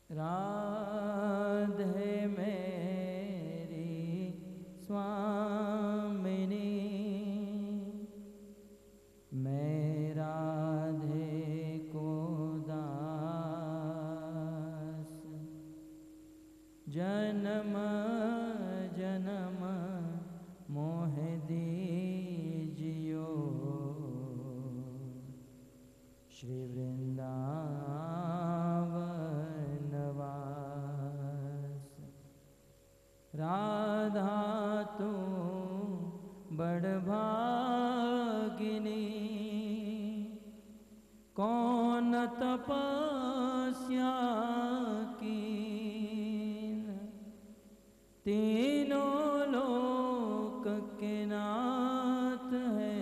राधे मेरी स्वामिनी, मैं राधे को दास, जन्म जन्म मोह दीजियो, श्री वृंदावन वास। राधा तू बड़ भागिनी, कौन तपस्या कीन, तीनों लोक के नाथ है,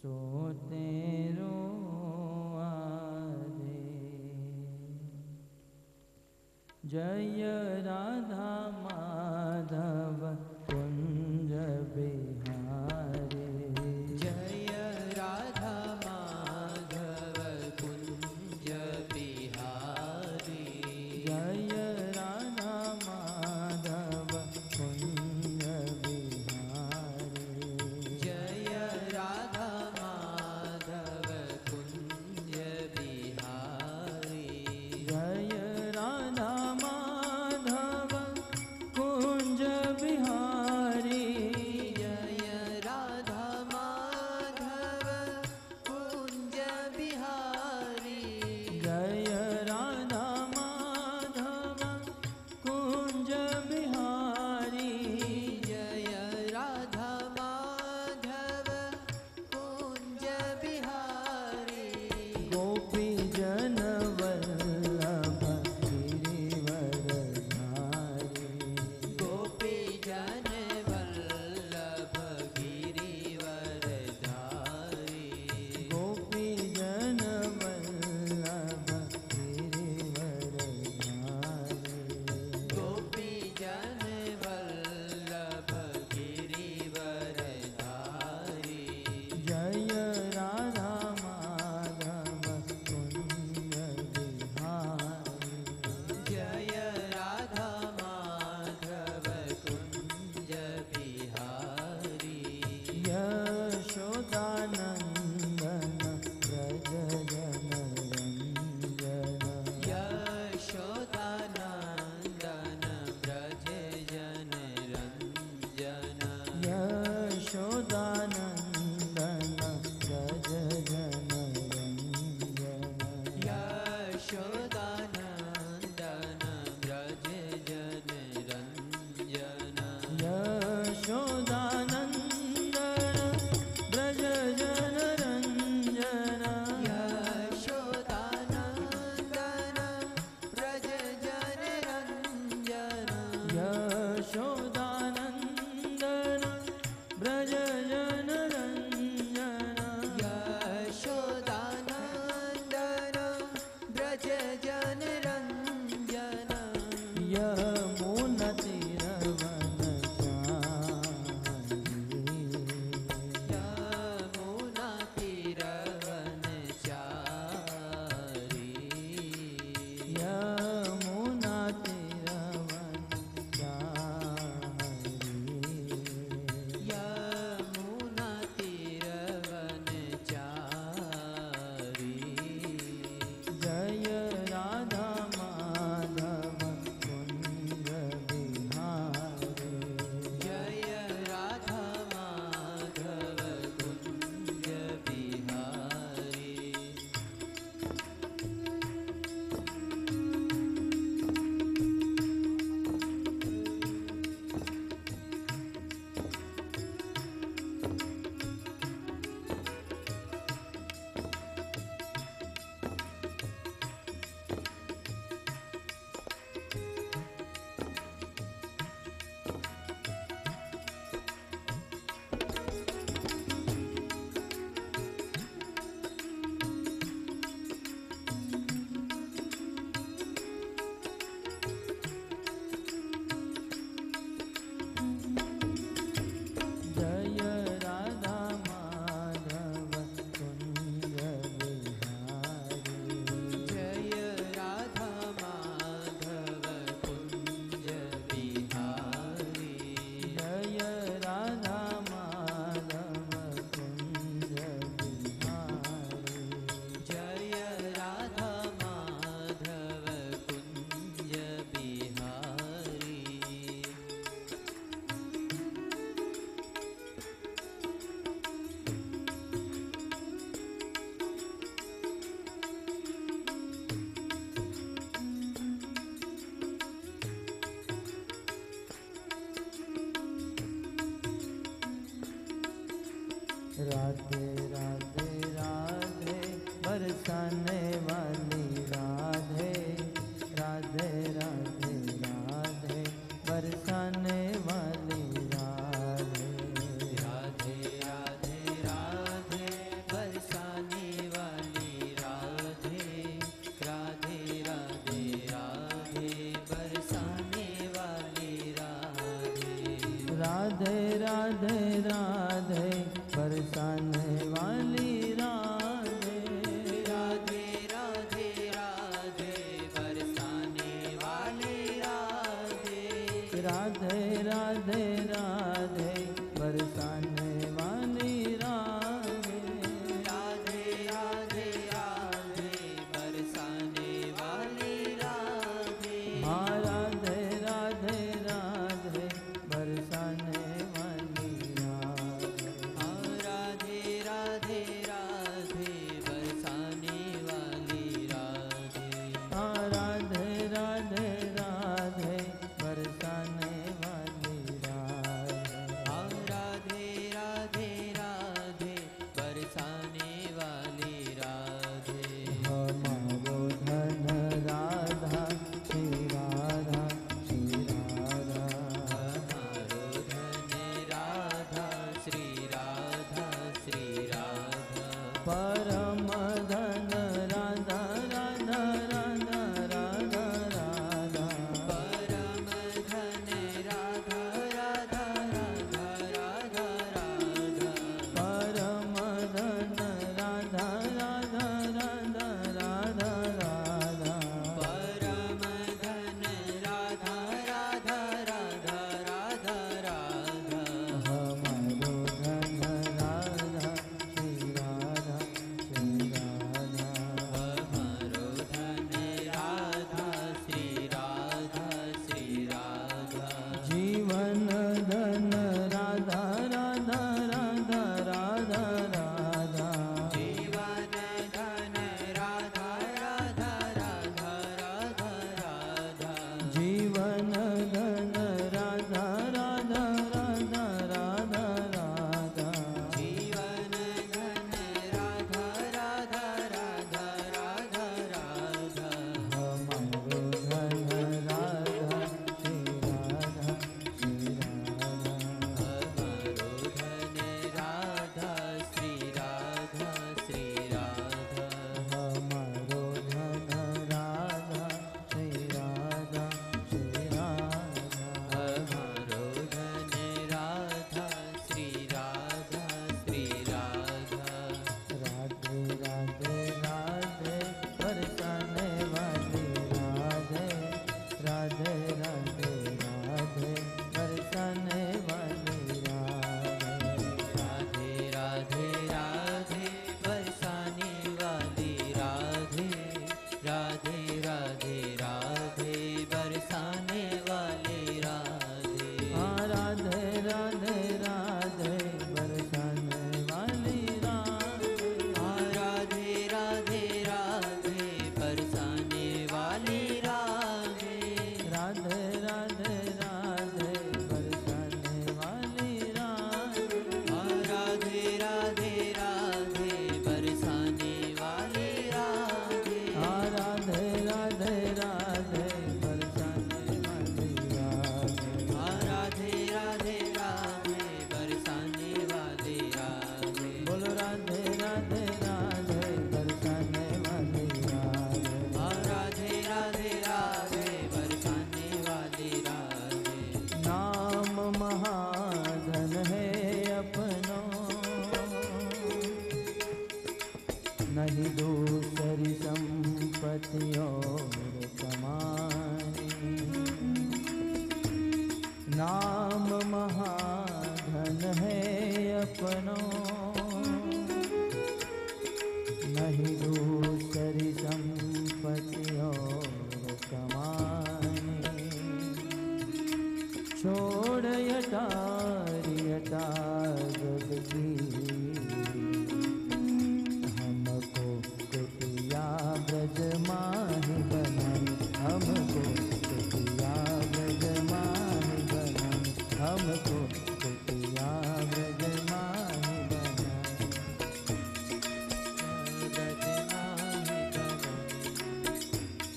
सो तेरो आधे। जय राधा माधव कुंज बिहारी, जय राधा माधव कुंज बिहारी, जय राधा माधव कुंज बिहारी, जय राधा माधव कुंज बिहारी, जय राधा माधव कुंज बिहारी, जय राधा माधव कुंज बिहारी, जय राधा माधव कुंज बिहारी, जय राधा माधव कुंज बिहारी, गोपी जन वल्लभ गिरिवरधारी, गोपी जन वल्लभ गिरिवरधारी, गोपी जन वल्लभ गिरिवरधारी, गोपी जन वल्लभ गिरिवरधारी, जय राधा माधव कुंज बिहारी, जय राधा माधव कुंज बिहारी, यशोदानंदन व्रज जनरंजन, यशोदानंदन व्रज जनरंजन, यशोदानंदन व्रज जनरंजन, यशोदानंदन व्रज जनरंजन, यशोदानंदन व्रज जनरंजन, यशोदानंदन व्रज जनरंजन, यशोदानंदन व्रज जनरंजन, यशोदानंदन व्रज जनरंजन, राधे राधे बरसाने वाली राधे। राधे राधे राधे बरसाने वाली राधे। हाँ राधे राधे राधे बरसाने वाली राधे। हाँ राधे राधे राधे बरसाने वाली राधे। हाँ राधे राधे राधे बरसाने वाली राधे। हाँ राधे राधे राधे बरसाने वाली राधे। हमारो धन राधा श्री राधा श्री राधा। हमारो धन राधा श्री राधा श्री राधा। परम धन राधा राधा राधा राधा राधा। परम धन राधा राधा राधा राधा राधा। परम धन राधा राधा राधा राधा राधा। परम धन राधा राधा राधा राधा राधा। हमारो धन राधा श्री राधा श्री राधा। हमारो धन राधा श्री राधा श्री राधा। जीवन धन राधा राधा राधा राधा राधा। जीवन धन राधा राधा राधा राधा राधा। जीवन धन राधा राधा राधा राधा राधा। जीवन धन राधा राधा राधा राधा राधा। हमारो धन राधा श्री राधा श्री राधा। हमारो धन राधा श्री राधा श्री राधा। हमारो धन राधा श्री राधा श्री राधा। हमारो धन राधा श्री राधा श्री राधा। राधे राधे राधे बरसाने वाली राधे। राधे राधे राधे बरसाने वाली राधे। राधे राधे राधे बरसाने वाली राधे। राधे राधे राधे बरसाने वाली राधे। हाँ राधे राधे राधे बरसाने वाली राधे। हाँ राधे राधे राधे बरसाने वाली राधे। राधे राधे राधे बरसाने वाली राधे। हाँ राधे राधे राधे बरसाने वाली राधे। हाँ राधे राधे राधे बरसाने वाली राधे। हाँ राधे राधे राधे बरसाने वाली राधे। बोलो राधे राधे राधे बरसाने वाली राधे। हाँ राधे राधे राधे बरसाने वाली राधे। नाम महाधन है अपनो, नहीं दूसरी संपत्ति और कमानी। नाम महाधन है अपनो, नहीं दूसरी संपत्ति और कमानी। छोड़ यटारियता जग की, हमको कुटिया ब्रज माहि बनाई। हमको कुटिया ब्रज माहि बनाई। हमको कुटिया ब्रज माहि बनाई।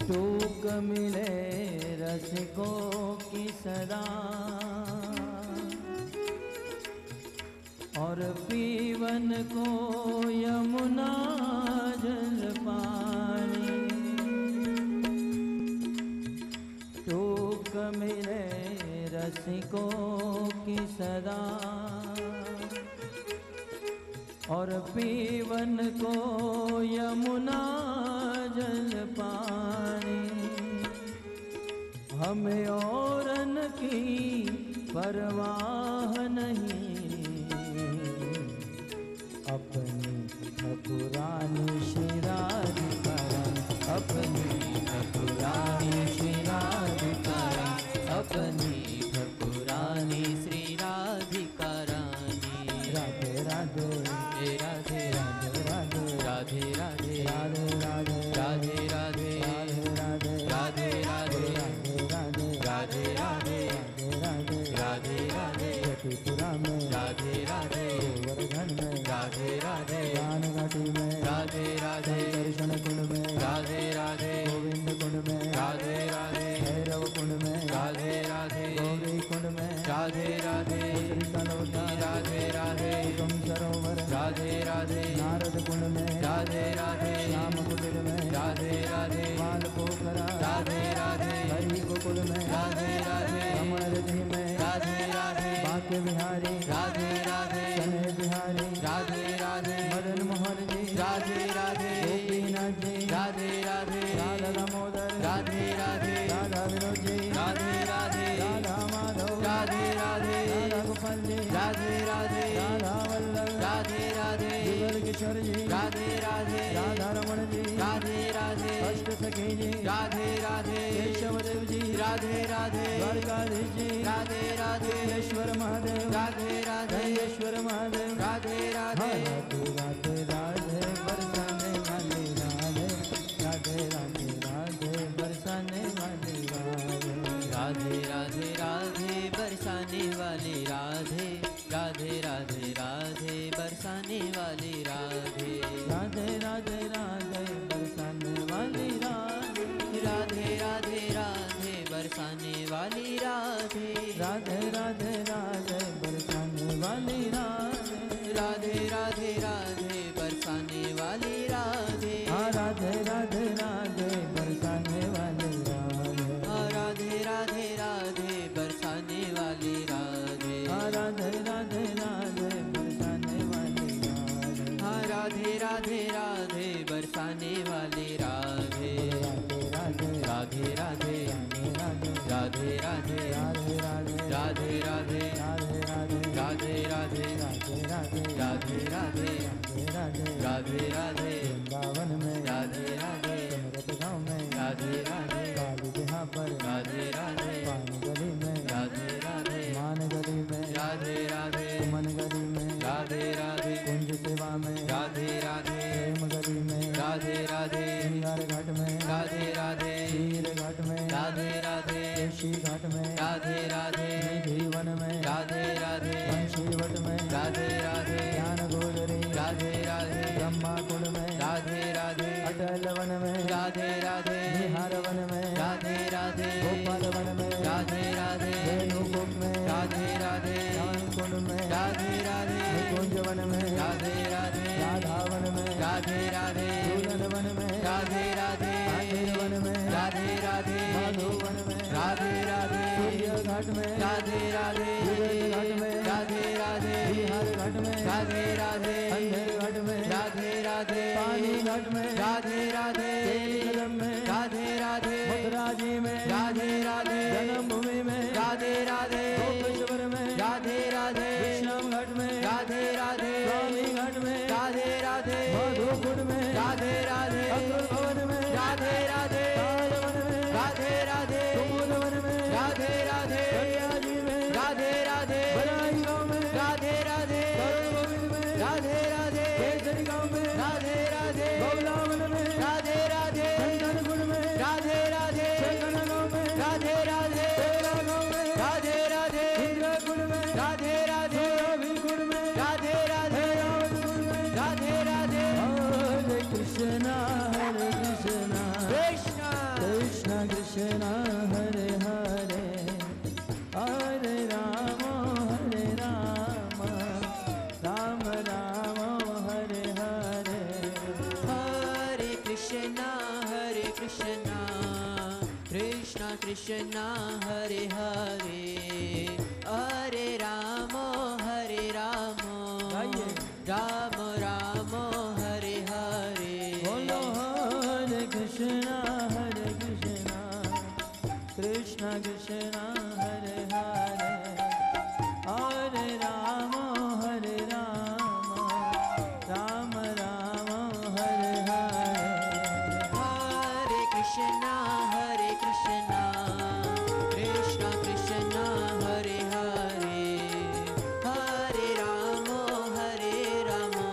टूक मिले रसिकों की सदा, और पीवन को यमुना जल पानी। टूक मिले रसिकों की सदा, और पीवन को यमुना जल पानी। हमें औरन की परवाह नहीं, अपनी ठाकुरानी श्री राधिका रानी, अपनी ठाकुरानी श्री राधिका रानी, अपनी ठाकुरानी श्री राधिका रानी। राधे राधे राधे राधे राधे राधे राधे राधे राधे राधे राधे राधे राधे राधे राधे राधे राधे राधे राधे त्रिपुरा में राधे राधे, गोवर्धन में राधे राधे, ज्ञान घाटी में राधे राधे, दर्शन कुंड में राधे राधे, गोविंद कुंड में राधे राधे, भैरव कुंड में राधे राधे, गौरी कुंड में राधे राधे, श्रीकलोटा राधे राधे, गम सरोवर राधे राधे, नारद कुंड में राधे राधे, श्याम कुटीर में राधे राधे, बाल पोखरा राधे राधे, हरि गोकुल में राधे राधे, रमण रिधि में राधे राधे, बांके बिहारी राधे राधे, सने बिहारी राधे राधे, मदन मोहन जी राधे राधे, गोपीनाथ जी राधे राधे, राधा दामोदर राधे राधे, राधा विनोद जी राधे राधे, राधा माधव राधे राधे, राधा गोपाल जी राधे राधे, राधा वल्लभ राधे राधे, जुगल किशोर जी राधे राधे, राधा रमण जी राधे राधे, अष्ट सखी जी राधे राधे, केशव देव जी राधे राधे, द्वारकाधीश जी राधे राधे, ईश्वर महादेव राधे राधे, ईश्वर महादेव राधे राधे, राधे राधे बरसाने वाली राधे, राधे राधे राधे बरसाने वाली राधे, राधे राधे राधे बरसाने वाली राधे, राधे राधे राधे बरसाने वाली राधे, राधे राधे राधे बरसाने वाली राधे, राधे राधे राधे बरसाने वाली राधे, राधे राधे राधे बरसाने वाली राधे, राधे राधे राधे बरसाने वाली राधे, राधे राधे राधे बरसाने वाली राधे, राधे राधे राधे बरसाने वाली राधे, राधे राधे राधे बरसाने वाली राधे, राधे राधे राधे बरसाने वाली राधे, राधे राधे राधे राधे राधे राधे राधे राधे राधे राधे राधे राधे राधे राधे, वृंदावन में राधे राधे, अमृत गाँव में राधे राधे, काली जहाँ पर राधे राधे, पान गली में राधे राधे, मान गली में राधे राधे, मन गली में राधे राधे, कुंज सेवा में राधे राधे, प्रेम गली में राधे राधे, श्रृंगार घाट में राधे राधे, शीर घाट में राधे राधे, केशी घाट में राधे राधे, निधिवन में राधे राधे, बंशीवट में राधे राधे, ज्ञान गोदरी राधे राधे, ब्रह्मा कुंड में राधे राधे, अटल वन में राधे राधे, बिहार वन में राधे राधे, गोपाल वन में राधे राधे, वेणुगोप में राधे राधे, ज्ञान कुंड में राधे राधे, निकुंज वन में राधे राधे, राधा वन में राधे राधे, झूलन वन में राधे राधे, आखिर वन में राधे राधे, माधो वन में राधे राधे, सूर्य घाट में राधे राधे, घाट में राधे राधे, बिहार घाट में राधे राधे, अंधेर घाट में राधे राधे, पानी घाट में राधे राधे, कदम में राधे राधे, मथुरा जी में राधे राधे, जन्मभूमि में राधे राधे, गोपेश्वर में राधे राधे, विश्राम घाट में राधे राधे, स्वामी घाट में राधे राधे, मधुकुंड में राधे राधे, अक्रूर भवन में राधे राधे, ताजवन में राधे राधे, कुमुद वन में राधे राधे, जी में राधे राधे, बड़ाई गाँव में राधे राधे, गोविंद में राधे राधे, केसरी गाँव में राधे राधे, गौलावन में राधे राधे, चंदनपुर में राधे राधे, चंदन गाँव में राधे राधे, तेरा गाँव में राधे राधे, इंद्रकुंड में राधे राधे, कुंड में राधे राधे, रावतकुंड में राधे राधे, हरे कृष्णा कृष्णा कृष्णा कृष्णा हरे हरे, हरे राम राम राम हरे हरे, हरे कृष्णा कृष्णा कृष्णा हरे हरे, हरे राम राम राम हरे हरे, बोलो हरे Krishna Krishna Krishna Hare Hare, Krishna, Hare Krishna, Krishna Krishna, Hare Hare, Hare Rama, Hare Rama,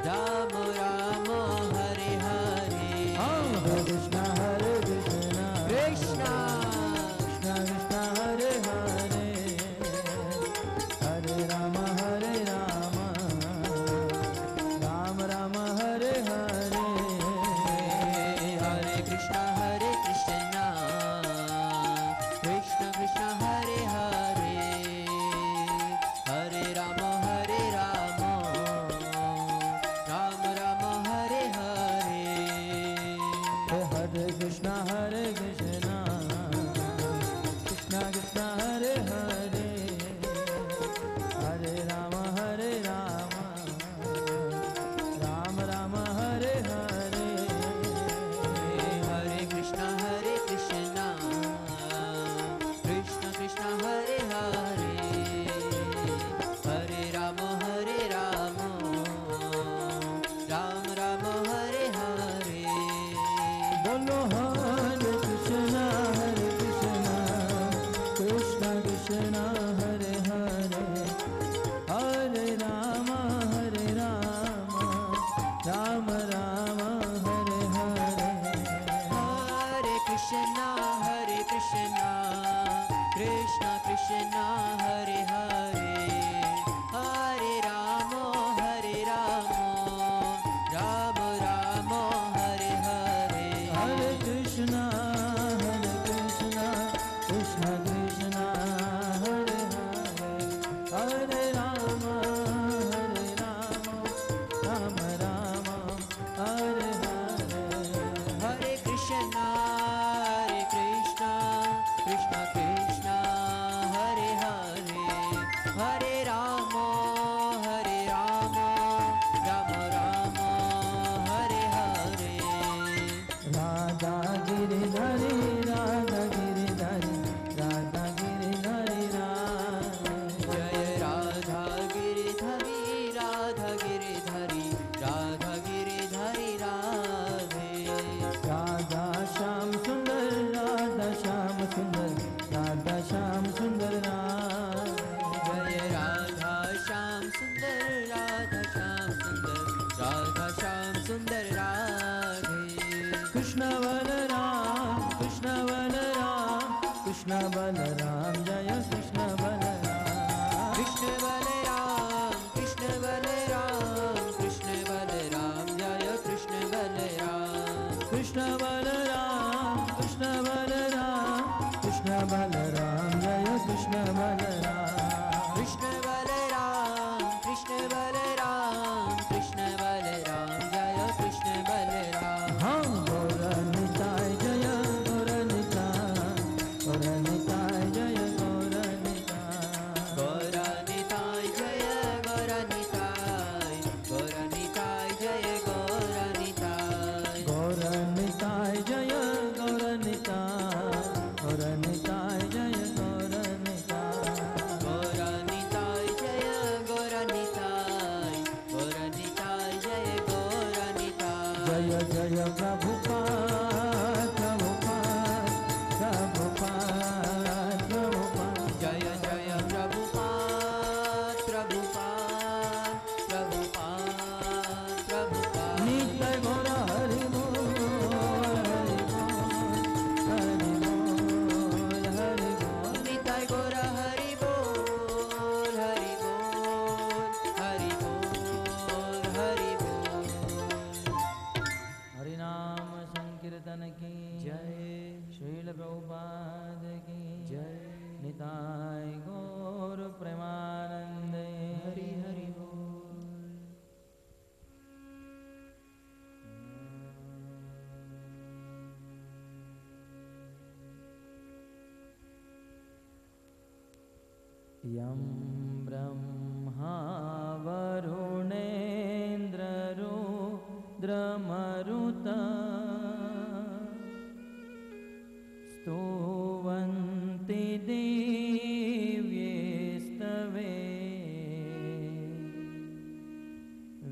Rama Rama, Hare Hare. Hare Krishna, Krishna Krishna Krishna, Hare Hare, Hare Rama, Rama Rama, Hare Hare. Hare Krishna, Hare Krishna, Krishna Krishna, Hare Hare, Hare Rama, Rama Rama, Hare Hare. Hare Krishna, Krishna Krishna, Hare Hare, Hare Rama, Rama Rama, Hare Hare. Hare Krishna, Krishna Krishna, Hare Hare, Hare Rama, Rama Rama, Hare Hare. Bolo Hare Krishna, Krishna Krishna, Hare Hare, Hare Rama, Rama Rama, Hare Hare. Hare Krishna, Krishna Krishna, Hare Hare, Hare Rama, Rama Rama, Hare Hare. Hare Krishna, Krishna Krishna, Hare Hare, Hare Rama, Rama Rama, Hare Hare. Hare Krishna, Krishna Krishna, Hare Hare, Hare Rama, Rama Rama, Hare Hare. Radha Giridhari, Radha Giridhari, Radha Giridhari, Jaya Radha Giridhari, Radha Giridhari, Radha Giridhari, Radhe. Radha Shyam Sundar, Radha Shyam Sundar, Radha Shyam Sundar, Jaya Radha Shyam Sundar, Radha Shyam Sundar, Radha Shyam Sundar, Radhe. Krishna Balaram, Krishna Balaram, Krishna Balaram, Jaya Krishna Balaram. Krishna Balaram, Krishna Balaram, Krishna Balaram, Jaya Krishna Balaram. Krishna Balaram, Krishna Balaram, Krishna Balaram, Jaya Krishna Balaram. Krishna Balaram, Krishna Balaram, Krishna Balaram, Jaya Krishna Balaram. Ham Gaura Nitai, Jaya Gaura Nitai, Gaura Nitai, Jaya Gaura Nitai. Gaura Nitai, Jaya Gaura Nitai, Gaura Nitai, Jaya Gaura Nitai. Gaura Nitai, Jaya Gaura Nitai, Gaura Nitai, Jaya Gaura Nitai. Gaura Nitai, Jaya Gaura Nitai, Gaura Nitai, Jaya Gaura Nitai. Jaya Jaya Prabhupada, Prabhupada, Prabhupada, Prabhupada. Jaya Jaya Prabhupada, Prabhupada, Prabhupada, Prabhupada. Nitai Gaura Hari Bol, Hari Bol, Hari Bol. Nitai Gaura Hari Bol, Hari Bol, Hari Bol, Hari Bol. Hari नाम संकीर्तन की जय, श्रील प्रभुपाद की जय, निताय गौर प्रेमानंदे हरि हरि बोल. यं ब्रह्मा वरुणेन्द्ररुद्रमरुता स्तुवन्ति दिव्येस्तवे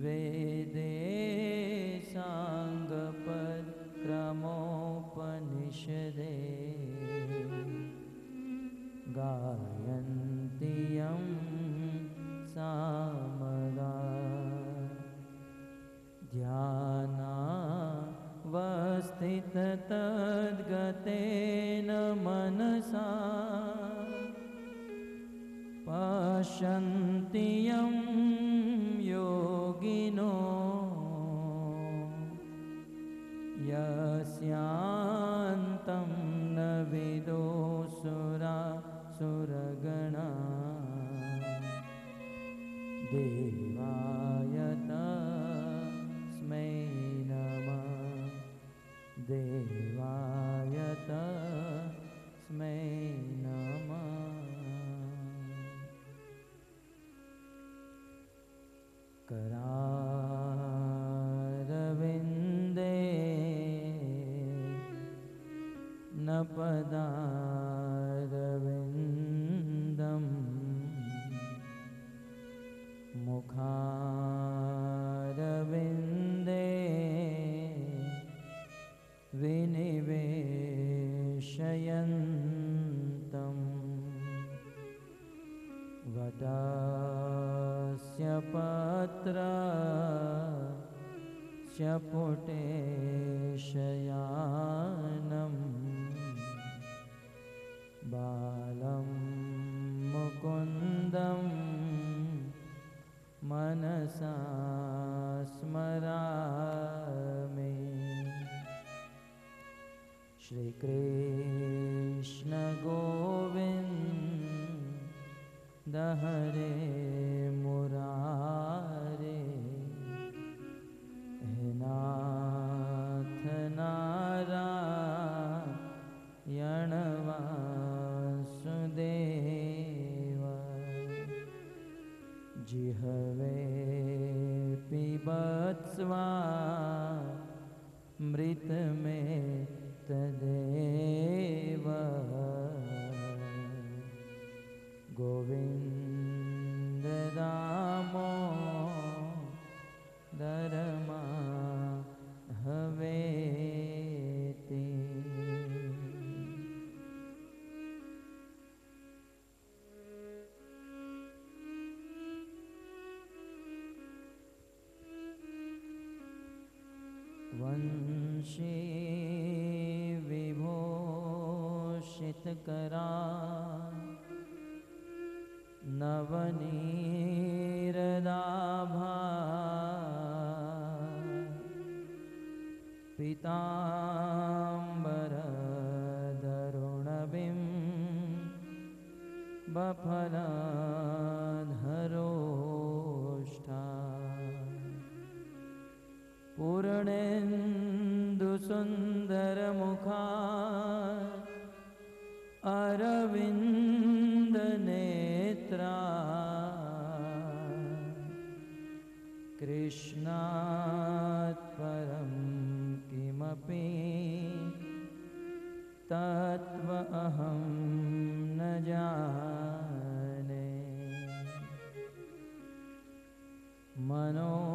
वेदे साङ्गपदक्रमो तद्गतेन मनसा पश्यन्ति यं योगिनो यस्यान्तं न विदो सुरगणा देवाय तस्मै नमः देवाय तस्मै नमः। करारविन्दे न पदारविन्दम् मुखारविन्दे विनिवेशयन्तम् वटस्य पत्रस्य पुटेशयानं बालं मुकुन्दं मनसा स्मरामि। श्रीकृष्ण गोविन्द हरे मुरारे हे नाथ नारायण वासुदेव जिह्वे पिबत्स्वामृत में तदेव गोविन्द दामोदर माधवेति। वंशी विभूषितकरा नवनीरदाभा पीताम्बरधरुणबिम्बफलधरोष्ठा पूर्णेन्दुसुन्दरमुखा अरविन्दनेत्रा कृष्णात् परं किमपि तत्त्वमहं न जाने। मनोजवं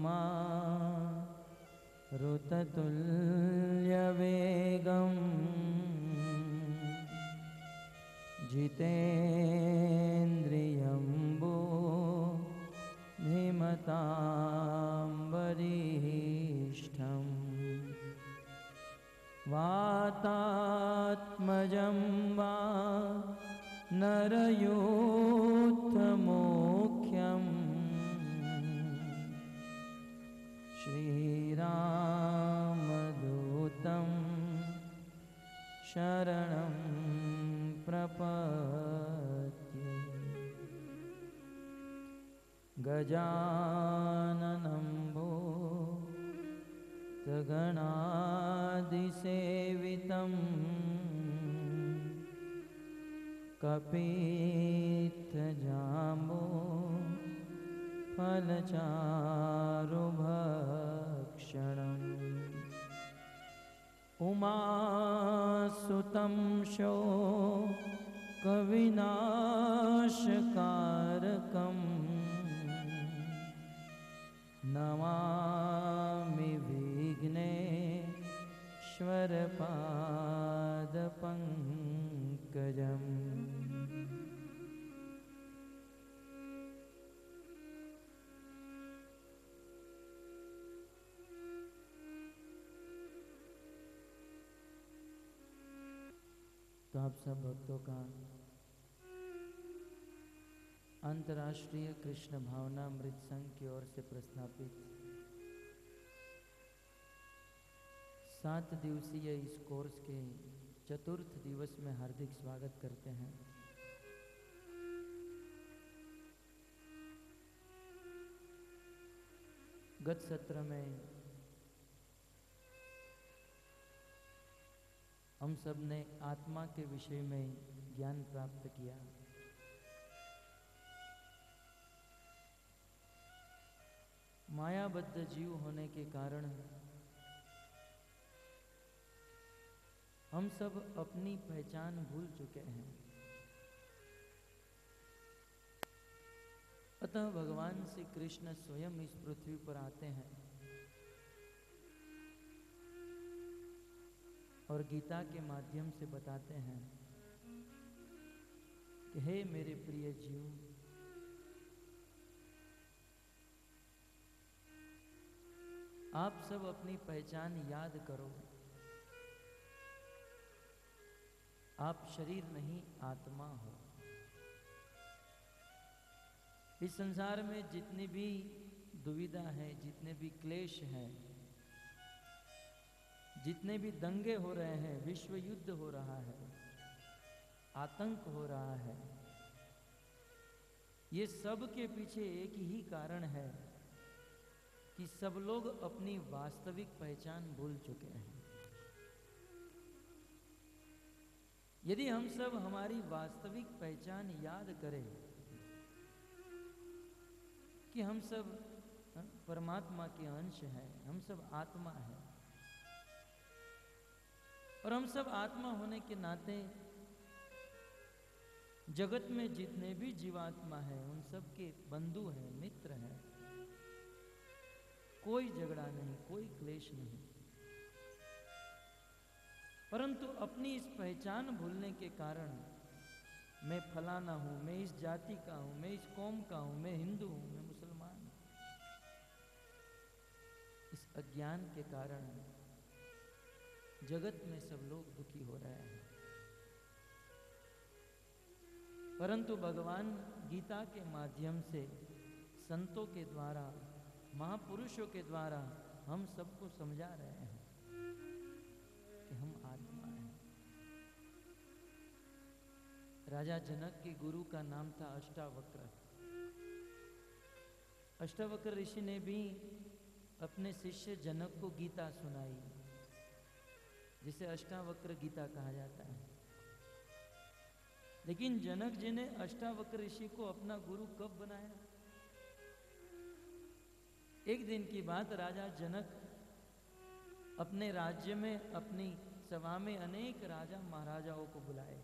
मारुततुल्यवेगं जितेन्द्रियं बुद्धिमतां वरिष्ठं वातात्मजं वा नरयूथमुख्यं श्रीरामदूतं शरणं प्रपद्ये। गजाननं भूतगणादिसेवितं कपित्थजम्बो फलचारुभक्षणम् उमासुतं शोकविनाशकारकं नमामि विघ्नेश्वरपादपङ्कजम्। तो आप सब भक्तों का अंतर्राष्ट्रीय कृष्ण भावना अमृत संघ की ओर से प्रस्थापित 7 दिवसीय इस कोर्स के चतुर्थ दिवस में हार्दिक स्वागत करते हैं। गत सत्र में हम सब ने आत्मा के विषय में ज्ञान प्राप्त किया। मायाबद्ध जीव होने के कारण हम सब अपनी पहचान भूल चुके हैं। अतः भगवान श्री कृष्ण स्वयं इस पृथ्वी पर आते हैं और गीता के माध्यम से बताते हैं कि हे मेरे प्रिय जीव, आप सब अपनी पहचान याद करो। आप शरीर नहीं आत्मा हो। इस संसार में जितनी भी दुविधा है, जितने भी क्लेश हैं, जितने भी दंगे हो रहे हैं, विश्व युद्ध हो रहा है, आतंक हो रहा है, ये सब के पीछे एक ही कारण है कि सब लोग अपनी वास्तविक पहचान भूल चुके हैं। यदि हम सब हमारी वास्तविक पहचान याद करें कि हम सब परमात्मा के अंश हैं, हम सब आत्मा हैं, और हम सब आत्मा होने के नाते जगत में जितने भी जीवात्मा हैं उन सब के बंधु हैं, मित्र हैं, कोई झगड़ा नहीं, कोई क्लेश नहीं। परंतु अपनी इस पहचान भूलने के कारण मैं फलाना हूं, मैं इस जाति का हूं, मैं इस कौम का हूं, मैं हिंदू हूं, मैं मुसलमान हूं, इस अज्ञान के कारण जगत में सब लोग दुखी हो रहे हैं। परंतु भगवान गीता के माध्यम से, संतों के द्वारा, महापुरुषों के द्वारा हम सबको समझा रहे हैं कि हम आत्मा हैं। राजा जनक के गुरु का नाम था अष्टावक्र। अष्टावक्र ऋषि ने भी अपने शिष्य जनक को गीता सुनाई, जिसे अष्टावक्र गीता कहा जाता है। लेकिन जनक जी ने अष्टावक्र ऋषि को अपना गुरु कब बनाया? एक दिन की बात, राजा जनक अपने राज्य में, अपनी सभा में अनेक राजा महाराजाओं को बुलाए।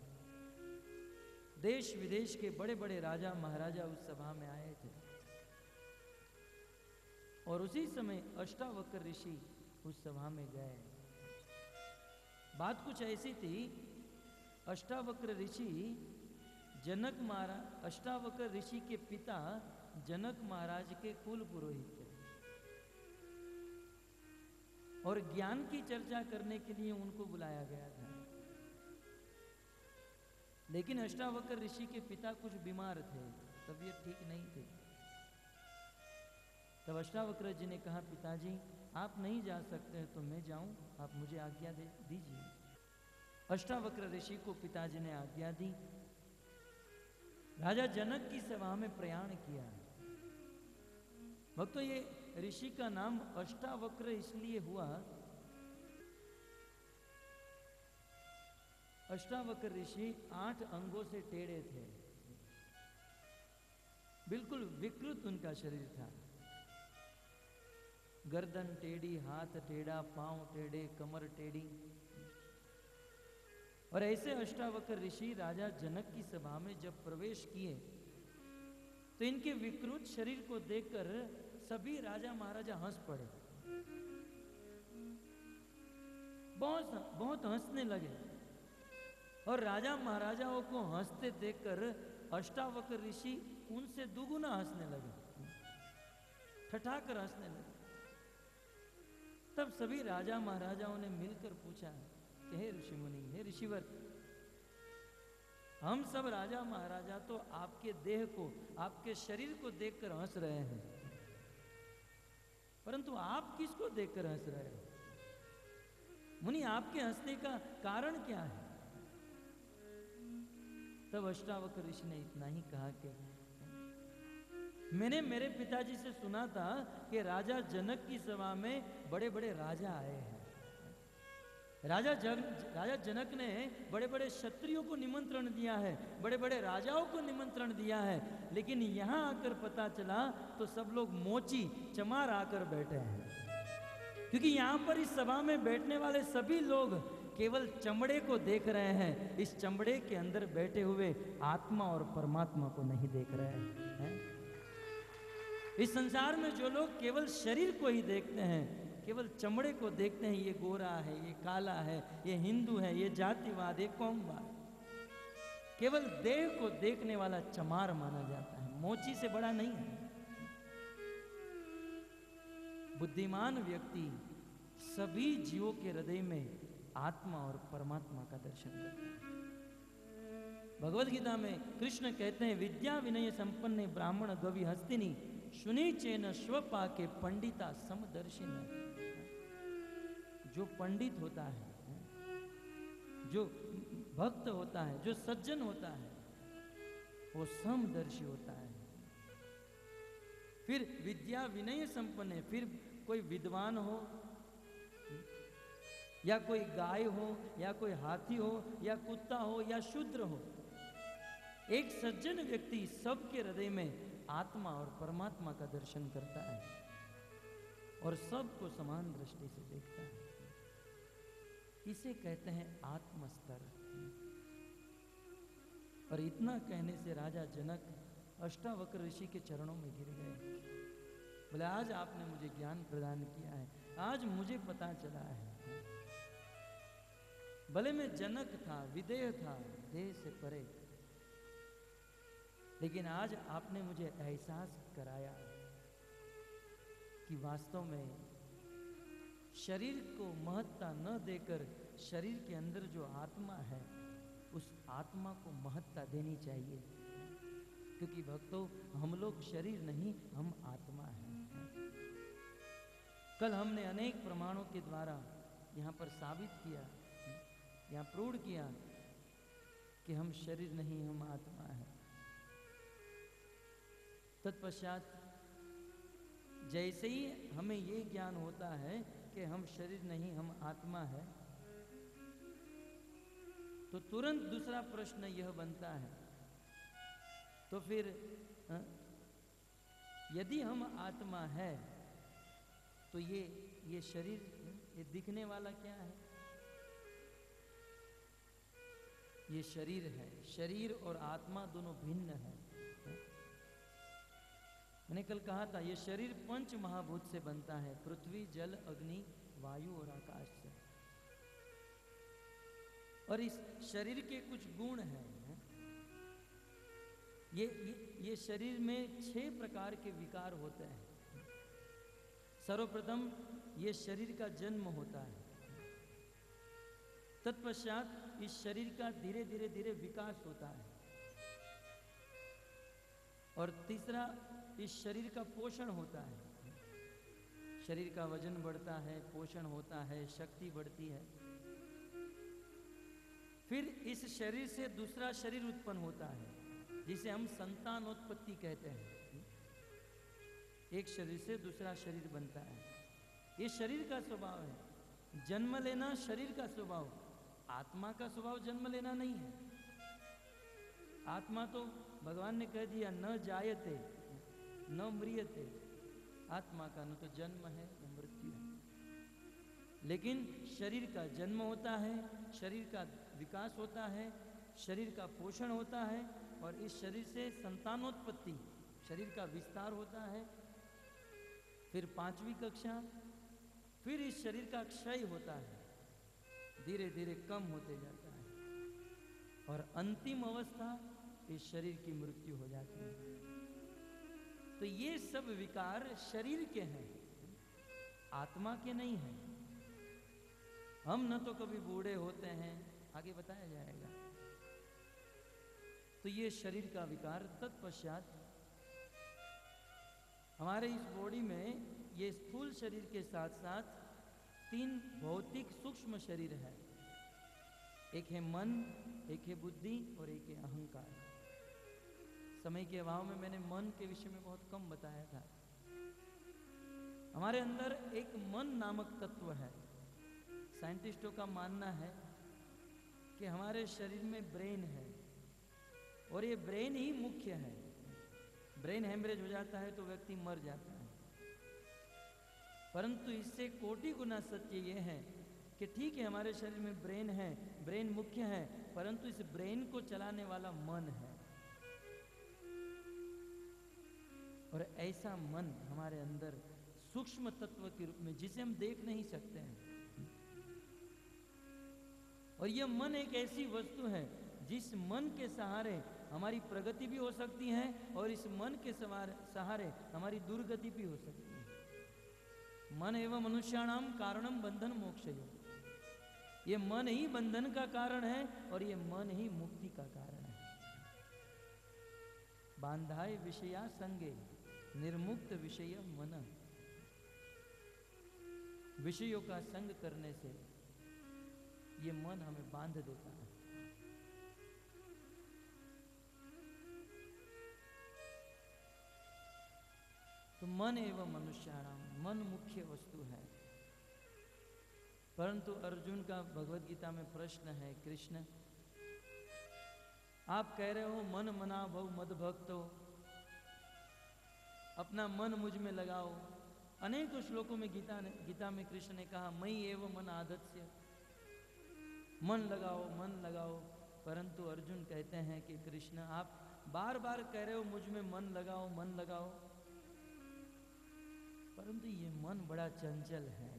देश विदेश के बड़े बड़े राजा महाराजा उस सभा में आए थे। और उसी समय अष्टावक्र ऋषि उस सभा में गए। बात कुछ ऐसी थी, अष्टावक्र ऋषि जनक महाराज, अष्टावक्र ऋषि के पिता जनक महाराज के कुल पुरोहित थे और ज्ञान की चर्चा करने के लिए उनको बुलाया गया था। लेकिन अष्टावक्र ऋषि के पिता कुछ बीमार थे, तबीयत ठीक नहीं थी। तब अष्टावक्र जी ने कहा, पिताजी आप नहीं जा सकते तो मैं जाऊं, आप मुझे आज्ञा दे दीजिए। अष्टावक्र ऋषि को पिताजी ने आज्ञा दी। राजा जनक की सभा में प्रयाण किया। भक्तों, ये ऋषि का नाम अष्टावक्र इसलिए हुआ, अष्टावक्र ऋषि 8 अंगों से टेढ़े थे, बिल्कुल विकृत उनका शरीर था। गर्दन टेढ़ी, हाथ टेढ़ा, पांव टेढ़े, कमर टेढ़ी। और ऐसे अष्टावक्र ऋषि राजा जनक की सभा में जब प्रवेश किए तो इनके विकृत शरीर को देखकर सभी राजा महाराजा हंस पड़े, बहुत हंसने लगे। और राजा महाराजाओं को हंसते देखकर अष्टावक्र ऋषि उनसे दुगुना हंसने लगे, ठठाकर हंसने लगे। तब सभी राजा महाराजाओं ने मिलकर पूछा कि हे ऋषि मुनि, हे ऋषिवर, हम सब राजा महाराजा तो आपके देह को, आपके शरीर को देखकर हंस रहे हैं, परंतु आप किसको देखकर हंस रहे हो? मुनि, आपके हंसने का कारण क्या है? तब अष्टावक्र ऋषि ने इतना ही कहा कि मैंने मेरे पिताजी से सुना था कि राजा जनक की सभा में बड़े बड़े राजा आए हैं। राजा जनक ने बड़े बड़े क्षत्रियों को निमंत्रण दिया है, बड़े बड़े राजाओं को निमंत्रण दिया है, लेकिन यहाँ आकर पता चला तो सब लोग मोची चमार आकर बैठे हैं, क्योंकि यहाँ पर इस सभा में बैठने वाले सभी लोग केवल चमड़े को देख रहे हैं, इस चमड़े के अंदर बैठे हुए आत्मा और परमात्मा को नहीं देख रहे हैं। इस संसार में जो लोग केवल शरीर को ही देखते हैं, केवल चमड़े को देखते हैं, ये गोरा है, ये काला है, ये हिंदू है, ये जातिवाद, ये कौमवाद, केवल देह को देखने वाला चमार माना जाता है, मोची से बड़ा नहीं है। बुद्धिमान व्यक्ति सभी जीवों के हृदय में आत्मा और परमात्मा का दर्शन करता है। भगवद गीता में कृष्ण कहते हैं, विद्या विनय संपन्न ब्राह्मण गवि हस्तिनी सुनी चेन स्वपा के पंडिता समदर्शिन। जो पंडित होता है, जो भक्त होता है, जो सज्जन होता है, वो समदर्शी होता है। फिर विद्या विनय संपन्न है, फिर कोई विद्वान हो या कोई गाय हो या कोई हाथी हो या कुत्ता हो या शूद्र हो, एक सज्जन व्यक्ति सबके हृदय में आत्मा और परमात्मा का दर्शन करता है और सबको समान दृष्टि से देखता है। इसे कहते हैं आत्मस्तर। और इतना कहने से राजा जनक अष्टावक्र ऋषि के चरणों में गिर गए। बोले, आज आपने मुझे ज्ञान प्रदान किया है, आज मुझे पता चला है। भले मैं जनक था, विदेह था, देह से परे, लेकिन आज आपने मुझे एहसास कराया कि वास्तव में शरीर को महत्ता न देकर शरीर के अंदर जो आत्मा है, उस आत्मा को महत्ता देनी चाहिए। क्योंकि भक्तों, हम लोग शरीर नहीं, हम आत्मा हैं। कल हमने अनेक प्रमाणों के द्वारा यहाँ पर साबित किया, यहाँ प्रूव किया कि हम शरीर नहीं, हम आत्मा हैं। तत्पश्चात जैसे ही हमें ये ज्ञान होता है कि हम शरीर नहीं, हम आत्मा है, तो तुरंत दूसरा प्रश्न यह बनता है, तो फिर यदि हम आत्मा है तो ये शरीर, ये दिखने वाला क्या है? ये शरीर है। शरीर और आत्मा दोनों भिन्न है। मैंने कल कहा था, ये शरीर पंच महाभूत से बनता है, पृथ्वी, जल, अग्नि, वायु और आकाश से। और इस शरीर के कुछ गुण हैं। ये शरीर में 6 प्रकार के विकार होते हैं। सर्वप्रथम ये शरीर का जन्म होता है, तत्पश्चात इस शरीर का धीरे धीरे धीरे विकास होता है, और तीसरा इस शरीर का पोषण होता है। शरीर का वजन बढ़ता है, पोषण होता है, शक्ति बढ़ती है। फिर इस शरीर से दूसरा शरीर उत्पन्न होता है, जिसे हम संतानोत्पत्ति कहते हैं। एक शरीर से दूसरा शरीर बनता है। ये शरीर का स्वभाव है, जन्म लेना शरीर का स्वभाव। आत्मा का स्वभाव जन्म लेना नहीं है। आत्मा तो भगवान ने कह दिया, न जायते न म्रियते। आत्मा का न तो जन्म है न मृत्यु है। लेकिन शरीर का जन्म होता है, शरीर का विकास होता है, शरीर का पोषण होता है, और इस शरीर से संतानोत्पत्ति, शरीर का विस्तार होता है। फिर 5वीं कक्षा, फिर इस शरीर का क्षय होता है, धीरे धीरे कम होते जाता है, और अंतिम अवस्था इस शरीर की मृत्यु हो जाती है। तो ये सब विकार शरीर के हैं, आत्मा के नहीं हैं। हम न तो कभी बूढ़े होते हैं, आगे बताया जाएगा, तो ये शरीर का विकार। तत्पश्चात हमारे इस बॉडी में ये स्थूल शरीर के साथ साथ 3 भौतिक सूक्ष्म शरीर है। एक है मन, एक है बुद्धि और एक है अहंकार। समय के अभाव में मैंने मन के विषय में बहुत कम बताया था। हमारे अंदर एक मन नामक तत्व है। साइंटिस्टों का मानना है कि हमारे शरीर में ब्रेन है और ये ब्रेन ही मुख्य है। ब्रेन हेमरेज हो जाता है तो व्यक्ति मर जाता है, परंतु इससे कोटि गुना सत्य ये है कि ठीक है हमारे शरीर में ब्रेन है, ब्रेन मुख्य है, परंतु इस ब्रेन को चलाने वाला मन है। और ऐसा मन हमारे अंदर सूक्ष्म तत्व के रूप में, जिसे हम देख नहीं सकते हैं। और यह मन एक ऐसी वस्तु है जिस मन के सहारे हमारी प्रगति भी हो सकती है और इस मन के सहारे हमारी दुर्गति भी हो सकती है। मन एवं मनुष्याणाम कारणम बंधन मोक्षयो। ये मन ही बंधन का कारण है और ये मन ही मुक्ति का कारण है। बांधाय विषया संगे निर्मुक्त विषय मन। विषयों का संग करने से ये मन हमें बांध देता है। तो मन एवं मनुष्याणाम, मन मुख्य वस्तु है। परंतु अर्जुन का भगवत गीता में प्रश्न है, कृष्ण आप कह रहे हो मन मना भव मद भक्तो, अपना मन मुझ में लगाओ। अनेकों श्लोकों में गीता में कृष्ण ने कहा मई एवं मन आदत्स्य, मन लगाओ मन लगाओ। परंतु अर्जुन कहते हैं कि कृष्ण आप बार बार कह रहे हो मुझ में मन लगाओ मन लगाओ, परंतु ये मन बड़ा चंचल है।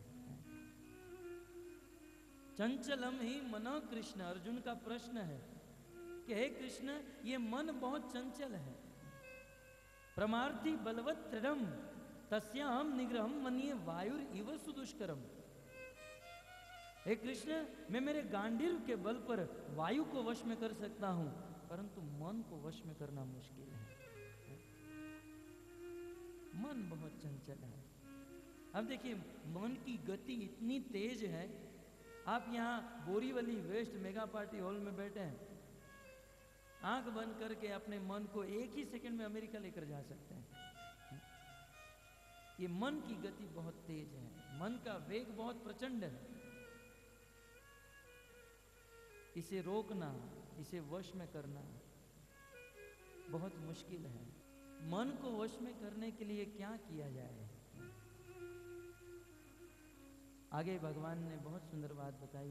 चंचलम ही मनो कृष्ण। अर्जुन का प्रश्न है कि हे कृष्ण ये मन बहुत चंचल है। प्रमार्थी बलवत दृढ़म तस्याम निग्रहम मन्ये वायुर इव सुदुष्करम। हे कृष्ण मैं मेरे गांडीव के बल पर वायु को वश में कर सकता हूं, परंतु मन को वश में करना मुश्किल है। मन बहुत चंचल है। अब देखिए मन की गति इतनी तेज है। आप यहाँ Borivali west mega party hall में बैठे हैं, आंख बंद करके अपने मन को एक ही सेकंड में अमेरिका लेकर जा सकते हैं। ये मन की गति बहुत तेज है, मन का वेग बहुत प्रचंड है। इसे रोकना, इसे वश में करना बहुत मुश्किल है। मन को वश में करने के लिए क्या किया जाए? आगे भगवान ने बहुत सुंदर बात बताई।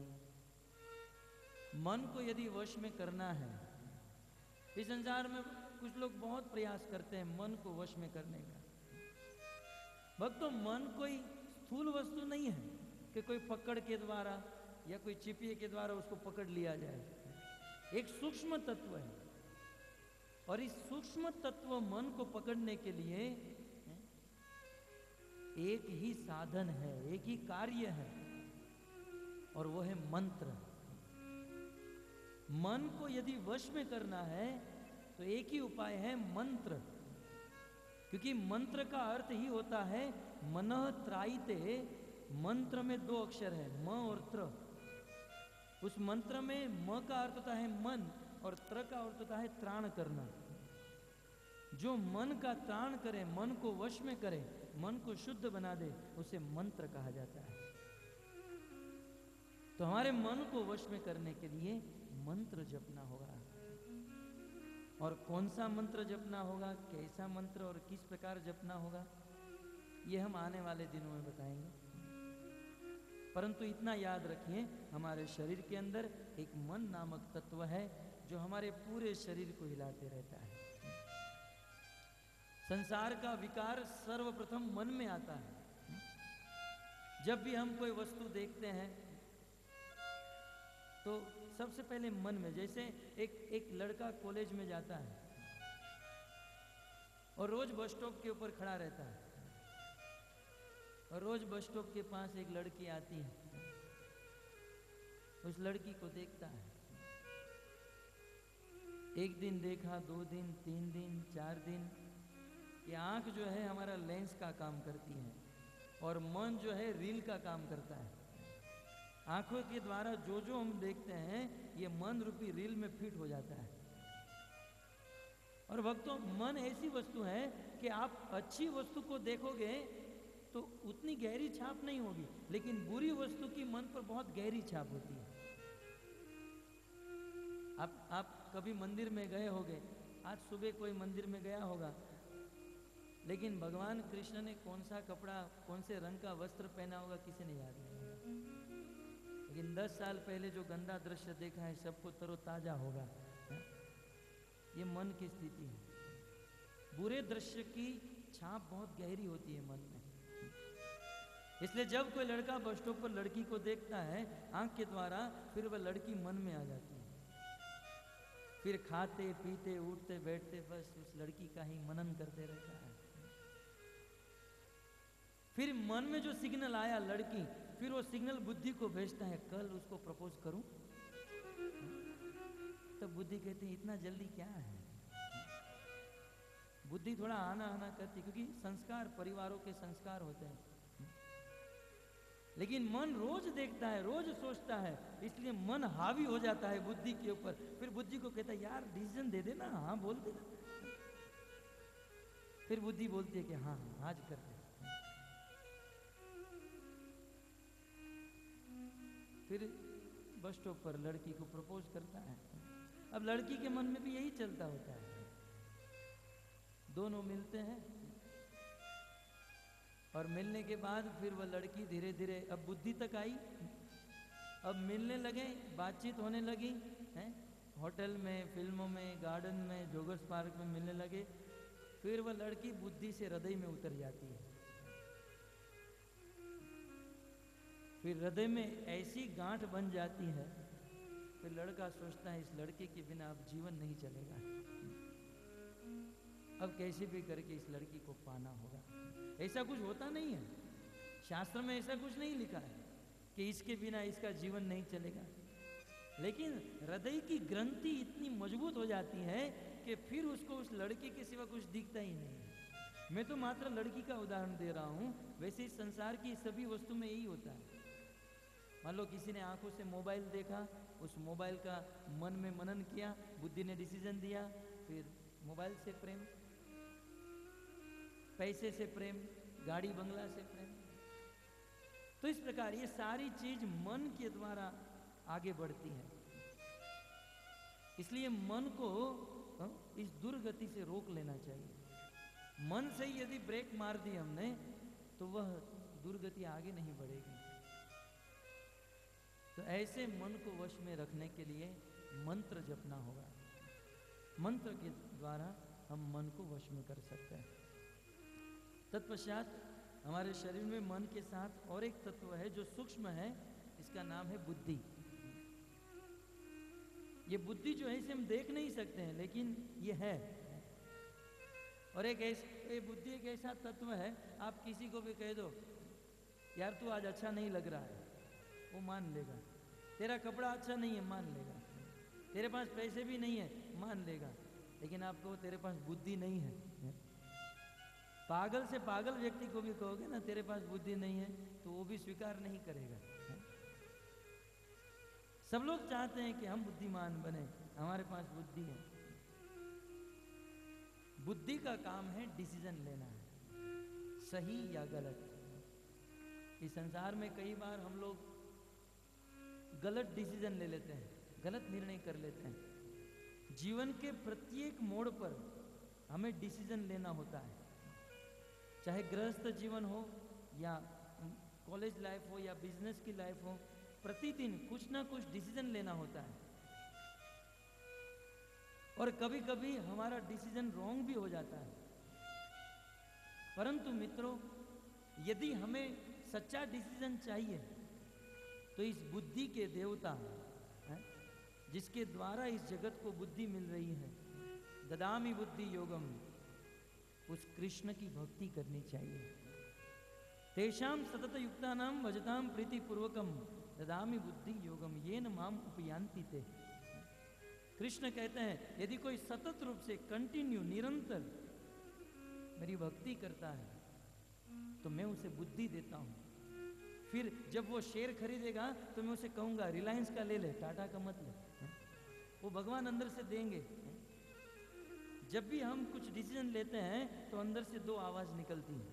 मन को यदि वश में करना है, इस संसार में कुछ लोग बहुत प्रयास करते हैं मन को वश में करने का। भक्तों मन कोई स्थूल वस्तु नहीं है कि कोई पकड़ के द्वारा या कोई चिपिए के द्वारा उसको पकड़ लिया जाए। एक सूक्ष्म तत्व है और इस सूक्ष्म तत्व मन को पकड़ने के लिए एक ही साधन है, एक ही कार्य है और वो है मंत्र। मन को यदि वश में करना है तो एक ही उपाय है मंत्र, क्योंकि मंत्र का अर्थ ही होता है मनः त्रायते। मंत्र में 2 अक्षर है म और त्र। उस मंत्र में म का अर्थ होता है मन और त्र का अर्थ होता है त्राण करना। जो मन का त्राण करे, मन को वश में करे, मन को शुद्ध बना दे, उसे मंत्र कहा जाता है। तो हमारे मन को वश में करने के लिए मंत्र जपना होगा। और कौन सा मंत्र जपना होगा, कैसा मंत्र और किस प्रकार जपना होगा, ये हम आने वाले दिनों में बताएंगे। परंतु इतना याद रखिए, हमारे शरीर के अंदर एक मन नामक तत्व है जो हमारे पूरे शरीर को हिलाते रहता है। संसार का विकार सर्वप्रथम मन में आता है। जब भी हम कोई वस्तु देखते हैं तो सबसे पहले मन में, जैसे एक लड़का कॉलेज में जाता है और रोज बस स्टॉप के ऊपर खड़ा रहता है और रोज बस स्टॉप के पास एक लड़की आती है, उस लड़की को देखता है एक दिन देखा, 2 दिन, 3 दिन, 4 दिन, कि आंख जो है हमारा लेंस का काम करती है और मन जो है रील का काम करता है। आंखों के द्वारा जो जो हम देखते हैं ये मन रूपी रील में फिट हो जाता है। और भक्तों, मन ऐसी वस्तु है कि आप अच्छी वस्तु को देखोगे तो उतनी गहरी छाप नहीं होगी, लेकिन बुरी वस्तु की मन पर बहुत गहरी छाप होती है। आप कभी मंदिर में गए होंगे, आज सुबह कोई मंदिर में गया होगा, लेकिन भगवान कृष्ण ने कौन सा कपड़ा, कौन से रंग का वस्त्र पहना होगा किसी ने याद नहीं होगा। लेकिन 10 साल पहले जो गंदा दृश्य देखा है सबको तरोताजा होगा। ये मन की स्थिति है। बुरे दृश्य की छाप बहुत गहरी होती है मन में। इसलिए जब कोई लड़का बस स्टॉप पर लड़की को देखता है आंख के द्वारा, फिर वह लड़की मन में आ जाती है। फिर खाते पीते उठते बैठते बस उस लड़की का ही मनन करते रहता है। फिर मन में जो सिग्नल आया लड़की, फिर वो सिग्नल बुद्धि को भेजता है, कल उसको प्रपोज करूं। तो बुद्धि कहती है इतना जल्दी क्या है। बुद्धि थोड़ा आना आना करती, क्योंकि संस्कार परिवारों के संस्कार होते हैं। लेकिन मन रोज देखता है, रोज सोचता है, इसलिए मन हावी हो जाता है बुद्धि के ऊपर। फिर बुद्धि को कहता है यार डिसीजन दे देना, हाँ बोल देना। फिर बुद्धि बोलती है कि हाँ आज कर दे। फिर बस स्टॉप पर लड़की को प्रपोज करता है। अब लड़की के मन में भी यही चलता होता है। दोनों मिलते हैं और मिलने के बाद फिर वह लड़की धीरे धीरे अब बुद्धि तक आई, अब मिलने लगे, बातचीत होने लगी हैं, होटल में, फिल्मों में, गार्डन में, जोगर्स पार्क में मिलने लगे। फिर वह लड़की बुद्धि से हृदय में उतर जाती है। फिर हृदय में ऐसी गांठ बन जाती है, फिर लड़का सोचता है इस लड़के के बिना अब जीवन नहीं चलेगा, अब कैसे भी करके इस लड़की को पाना होगा। ऐसा कुछ होता नहीं है, शास्त्र में ऐसा कुछ नहीं लिखा है कि इसके बिना इसका जीवन नहीं चलेगा। लेकिन हृदय की ग्रंथि इतनी मजबूत हो जाती है कि फिर उसको उस लड़के के सिवा कुछ दिखता ही नहीं है। मैं तो मात्र लड़की का उदाहरण दे रहा हूँ, वैसे इस संसार की सभी वस्तु में यही होता है। मान लो किसी ने आंखों से मोबाइल देखा, उस मोबाइल का मन में मनन किया, बुद्धि ने डिसीजन दिया, फिर मोबाइल से प्रेम, पैसे से प्रेम, गाड़ी बंगला से प्रेम। तो इस प्रकार ये सारी चीज मन के द्वारा आगे बढ़ती है। इसलिए मन को इस दुर्गति से रोक लेना चाहिए। मन से ही यदि ब्रेक मार दी हमने तो वह दुर्गति आगे नहीं बढ़ेगी। तो ऐसे मन को वश में रखने के लिए मंत्र जपना होगा। मंत्र के द्वारा हम मन को वश में कर सकते हैं। तत्पश्चात हमारे शरीर में मन के साथ और एक तत्व है जो सूक्ष्म है, इसका नाम है बुद्धि। ये बुद्धि जो है इसे हम देख नहीं सकते हैं, लेकिन ये है। और ये बुद्धि एक ऐसा तत्व है, आप किसी को भी कह दो यार तू आज अच्छा नहीं लग रहा है, वो मान लेगा। तेरा कपड़ा अच्छा नहीं है, मान लेगा। तेरे पास पैसे भी नहीं है, मान लेगा। लेकिन आपको तेरे पास बुद्धि नहीं है, पागल से पागल व्यक्ति को भी कहोगे ना तेरे पास बुद्धि नहीं है, तो वो भी स्वीकार नहीं करेगा। सब लोग चाहते हैं कि हम बुद्धिमान बने, हमारे पास बुद्धि है। बुद्धि का काम है डिसीजन लेना, सही या गलत। इस संसार में कई बार हम लोग गलत डिसीजन ले लेते हैं, गलत निर्णय कर लेते हैं। जीवन के प्रत्येक मोड़ पर हमें डिसीजन लेना होता है, चाहे गृहस्थ जीवन हो या कॉलेज लाइफ हो या बिजनेस की लाइफ हो। प्रतिदिन कुछ ना कुछ डिसीजन लेना होता है। और कभी कभी हमारा डिसीजन रॉन्ग भी हो जाता है। परंतु मित्रों, यदि हमें सच्चा डिसीजन चाहिए तो इस बुद्धि के देवता हैं, जिसके द्वारा इस जगत को बुद्धि मिल रही है, ददामि बुद्धि योगम, उस कृष्ण की भक्ति करनी चाहिए। तेषाम सतत युक्तानाम भजताम प्रीति पूर्वकम ददामि बुद्धि योगम येन माम उपयान्ति ते। कृष्ण कहते हैं यदि कोई सतत रूप से कंटिन्यू निरंतर मेरी भक्ति करता है तो मैं उसे बुद्धि देता हूं। फिर जब वो शेयर खरीदेगा तो मैं उसे कहूंगा रिलायंस का ले ले, टाटा का मत ले। वो भगवान अंदर से देंगे। जब भी हम कुछ डिसीजन लेते हैं तो अंदर से दो आवाज निकलती है,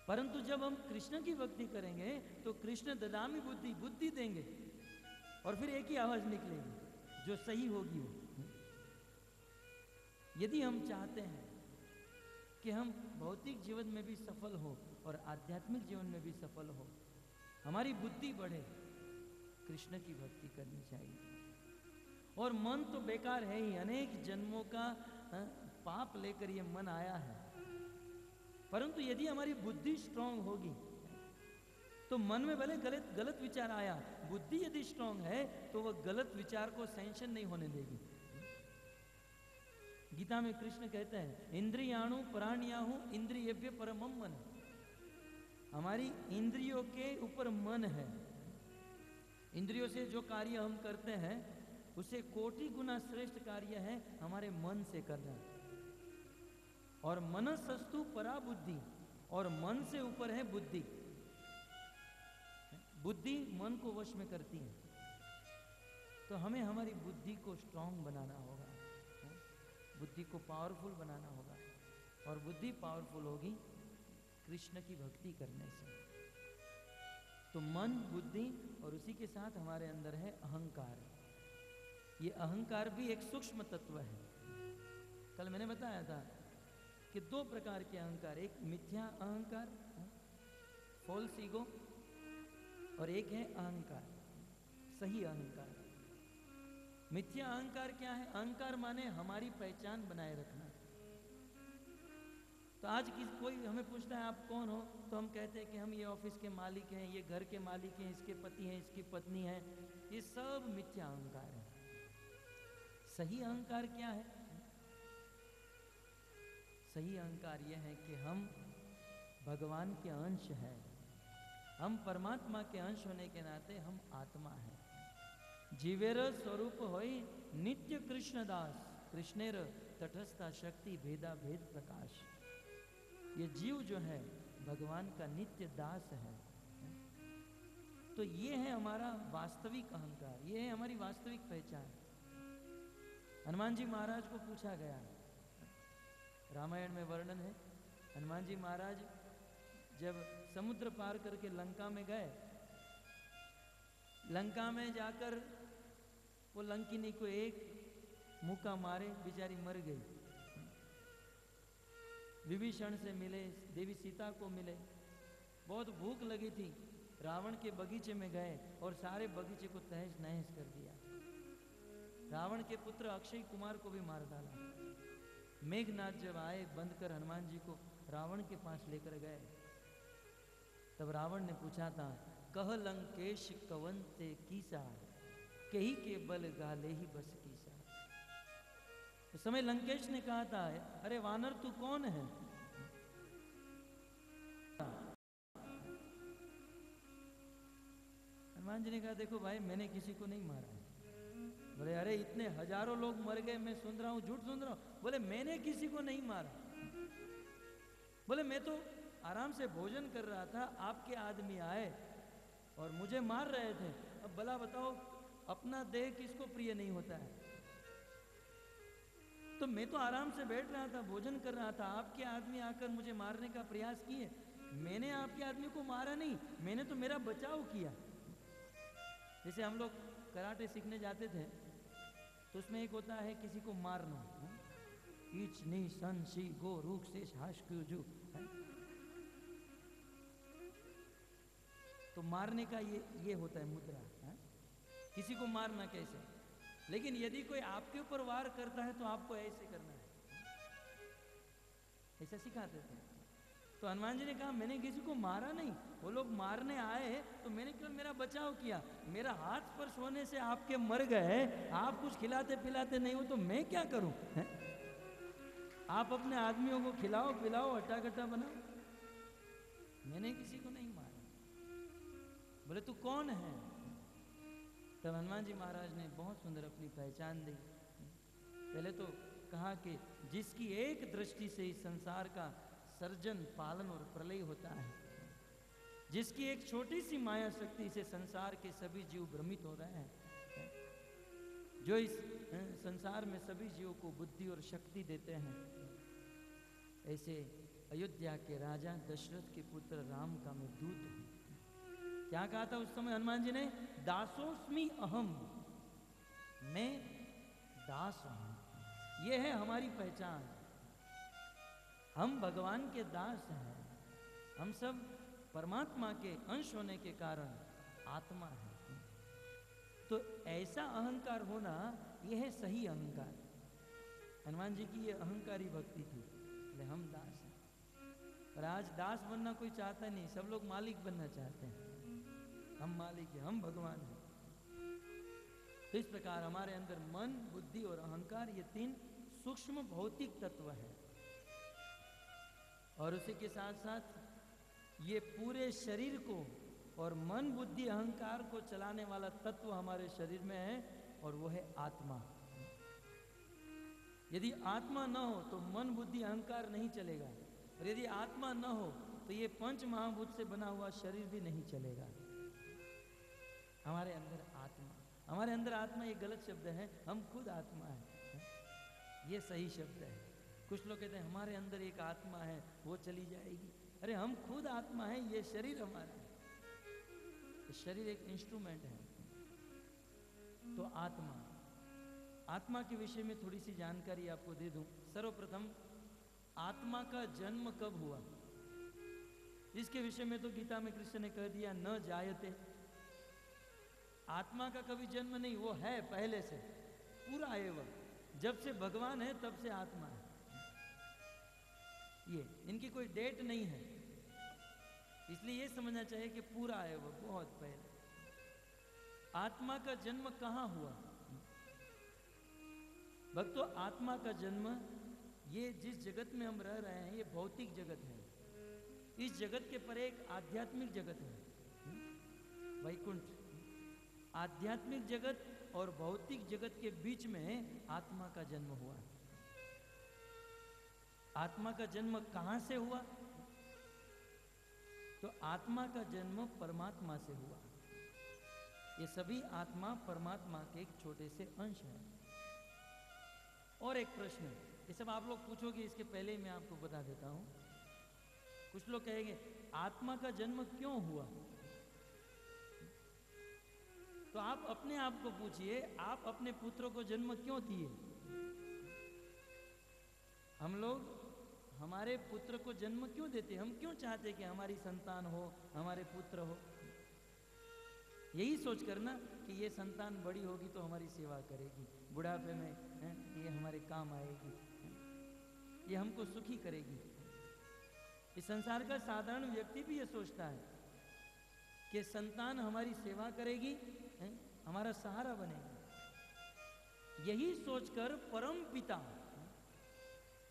परंतु जब हम कृष्ण की भक्ति करेंगे तो कृष्ण ददामी बुद्धि, बुद्धि देंगे और फिर एक ही आवाज निकलेगी जो सही होगी वो। यदि हम चाहते हैं कि हम भौतिक जीवन में भी सफल हो और आध्यात्मिक जीवन में भी सफल हो, हमारी बुद्धि बढ़े, कृष्ण की भक्ति करनी चाहिए। और मन तो बेकार है ही, अनेक जन्मों का पाप लेकर ये मन आया है, परंतु यदि हमारी बुद्धि स्ट्रांग होगी तो मन में भले गलत विचार आया, बुद्धि यदि स्ट्रांग है तो वह गलत विचार को सैंक्शन नहीं होने देगी। गीता में कृष्ण कहते हैं इंद्रियाणु प्राण्याहु इंद्रियेभ्य परमम मन। हमारी इंद्रियों के ऊपर मन है। इंद्रियों से जो कार्य हम करते हैं उसे कोटि गुना श्रेष्ठ कार्य है हमारे मन से करना। और मनसस्तु परा बुद्धि, और मन से ऊपर है बुद्धि। बुद्धि मन को वश में करती है, तो हमें हमारी बुद्धि को स्ट्रांग बनाना होगा, बुद्धि को पावरफुल बनाना होगा। और बुद्धि पावरफुल होगी कृष्ण की भक्ति करने से। तो मन, बुद्धि और उसी के साथ हमारे अंदर है अहंकार। ये अहंकार भी एक सूक्ष्म तत्व है। कल मैंने बताया था कि दो प्रकार के अहंकार, एक मिथ्या अहंकार, फॉल्स ईगो, और एक है अहंकार, सही अहंकार। मिथ्या अहंकार क्या है? अहंकार माने हमारी पहचान बनाए रखना। तो आज कोई हमें पूछता है आप कौन हो, तो हम कहते हैं कि हम ये ऑफिस के मालिक हैं, ये घर के मालिक हैं, इसके पति हैं, इसकी पत्नी है। ये सब मिथ्या अहंकार है। सही अहंकार क्या है? सही अहंकार यह है कि हम भगवान के अंश हैं, हम परमात्मा के अंश होने के नाते हम आत्मा हैं। जीवेर स्वरूप होई नित्य कृष्ण दास, कृष्णेर तटस्था शक्ति भेदा भेद प्रकाश। ये जीव जो है भगवान का नित्य दास है। तो ये है हमारा वास्तविक अहंकार, ये है हमारी वास्तविक पहचान। हनुमान जी महाराज को पूछा गया, रामायण में वर्णन है, हनुमान जी महाराज जब समुद्र पार करके लंका में गए, लंका में जाकर वो लंकिनी को एक मुक्का मारे, बेचारी मर गई। विभीषण से मिले, देवी सीता को मिले, बहुत भूख लगी थी, रावण के बगीचे में गए और सारे बगीचे को तहस नहस कर दिया। रावण के पुत्र अक्षय कुमार को भी मार डाला। मेघनाथ जब आए बंद कर हनुमान जी को रावण के पास लेकर गए, तब रावण ने पूछा था, कह लंकेश कवन ते कीसा, कही के बल गाले ही बस कीसा। उस समय लंकेश ने कहा था, अरे वानर तू कौन है? हनुमान जी ने कहा, देखो भाई मैंने किसी को नहीं मारा। बोले अरे इतने हजारों लोग मर गए, मैं सुन रहा हूं, झूठ सुन रहा हूं। बोले मैंने किसी को नहीं मारा। बोले मैं तो आराम से भोजन कर रहा था, आपके आदमी आए और मुझे मार रहे थे। अब भला बताओ अपना देह किसको प्रिय नहीं होता है? तो मैं तो आराम से बैठ रहा था, भोजन कर रहा था, आपके आदमी आकर मुझे मारने का प्रयास किए। मैंने आपके आदमी को मारा नहीं, मैंने तो मेरा बचाव किया। जैसे हम लोग कराटे सीखने जाते थे तो उसमें एक होता है किसी को मारना, each knee sun she go रूख शेष हाश क्यूजू। तो मारने का ये होता है मुद्रा, है? किसी को मारना कैसे। लेकिन यदि कोई आपके ऊपर वार करता है तो आपको ऐसे करना है, ऐसा सिखाते थे। तो हनुमान जी ने कहा मैंने किसी को मारा नहीं, वो लोग मारने आए तो मैंने केवल मेरा बचाव किया। मेरा हाथ स्पर्श होने से आपके मर गए, आप कुछ खिलाते पिलाते नहीं हो तो मैं क्या करूं? है? आप अपने आदमियों को खिलाओ पिलाओ, हट्टा कट्टा बनाओ। मैंने किसी को नहीं मारा। बोले तू कौन है? तब हनुमान जी महाराज ने बहुत सुंदर अपनी पहचान दी। पहले तो कहा कि जिसकी एक दृष्टि से इस संसार का सर्जन, पालन और प्रलय होता है, जिसकी एक छोटी सी माया शक्ति से संसार के सभी जीव भ्रमित हो रहे हैं, जो इस संसार में सभी जीवों को बुद्धि और शक्ति देते हैं, ऐसे अयोध्या के राजा दशरथ के पुत्र राम का मैं दूत हूं। क्या कहा था उस समय हनुमान जी ने? दासोस्मि अहम, मैं दास हूं। यह है हमारी पहचान। हम भगवान के दास हैं। हम सब परमात्मा के अंश होने के कारण आत्मा है। तो ऐसा अहंकार होना, यह है सही अहंकार। हनुमान जी की यह अहंकारी भक्ति थी, बोले हम दास हैं। पर आज दास बनना कोई चाहता नहीं, सब लोग मालिक बनना चाहते हैं। हम मालिक हैं, हम भगवान हैं। तो इस प्रकार हमारे अंदर मन, बुद्धि और अहंकार, ये तीन सूक्ष्म भौतिक तत्व हैं। और उसी के साथ साथ ये पूरे शरीर को और मन, बुद्धि, अहंकार को चलाने वाला तत्व हमारे शरीर में है, और वो है आत्मा। यदि आत्मा न हो तो मन, बुद्धि, अहंकार नहीं चलेगा। और यदि आत्मा न हो तो ये पंच महाभूत से बना हुआ शरीर भी नहीं चलेगा। हमारे अंदर आत्मा, हमारे अंदर आत्मा ये गलत शब्द है। हम खुद आत्मा है, ये सही शब्द है। कुछ लोग कहते हैं हमारे अंदर एक आत्मा है, वो चली जाएगी। अरे हम खुद आत्मा है, ये शरीर हमारा है। शरीर एक इंस्ट्रूमेंट है। तो आत्मा, आत्मा के विषय में थोड़ी सी जानकारी आपको दे दूं। सर्वप्रथम आत्मा का जन्म कब हुआ, इसके विषय में तो गीता में कृष्ण ने कह दिया, न जायते। आत्मा का कभी जन्म नहीं, वो है पहले से, पूरा है। वह जब से भगवान है तब से आत्मा है। ये इनकी कोई डेट नहीं है, इसलिए ये समझना चाहिए कि पूरा है वो बहुत पहले। आत्मा का जन्म कहाँ हुआ भक्तों? आत्मा का जन्म, ये जिस जगत में हम रह रहे हैं, ये भौतिक जगत है। इस जगत के परे एक आध्यात्मिक जगत है, वैकुंठ। आध्यात्मिक जगत और भौतिक जगत के बीच में आत्मा का जन्म हुआ। आत्मा का जन्म कहां से हुआ? तो आत्मा का जन्म परमात्मा से हुआ। ये सभी आत्मा परमात्मा के एक छोटे से अंश हैं। और एक प्रश्न, ये सब आप लोग पूछोगे, इसके पहले ही मैं आपको बता देता हूं। कुछ लोग कहेंगे आत्मा का जन्म क्यों हुआ? तो आप अपने आप को पूछिए, आप अपने पुत्रों को जन्म क्यों दिए? हम लोग हमारे पुत्र को जन्म क्यों देते? हम क्यों चाहते कि हमारी संतान हो, हमारे पुत्र हो? यही सोच कर ना कि ये संतान बड़ी होगी तो हमारी सेवा करेगी, बुढ़ापे में ये हमारे काम आएगी, ये हमको सुखी करेगी। इस संसार का साधारण व्यक्ति भी ये सोचता है कि संतान हमारी सेवा करेगी, हमारा सहारा बनेगी। यही सोचकर परम पिता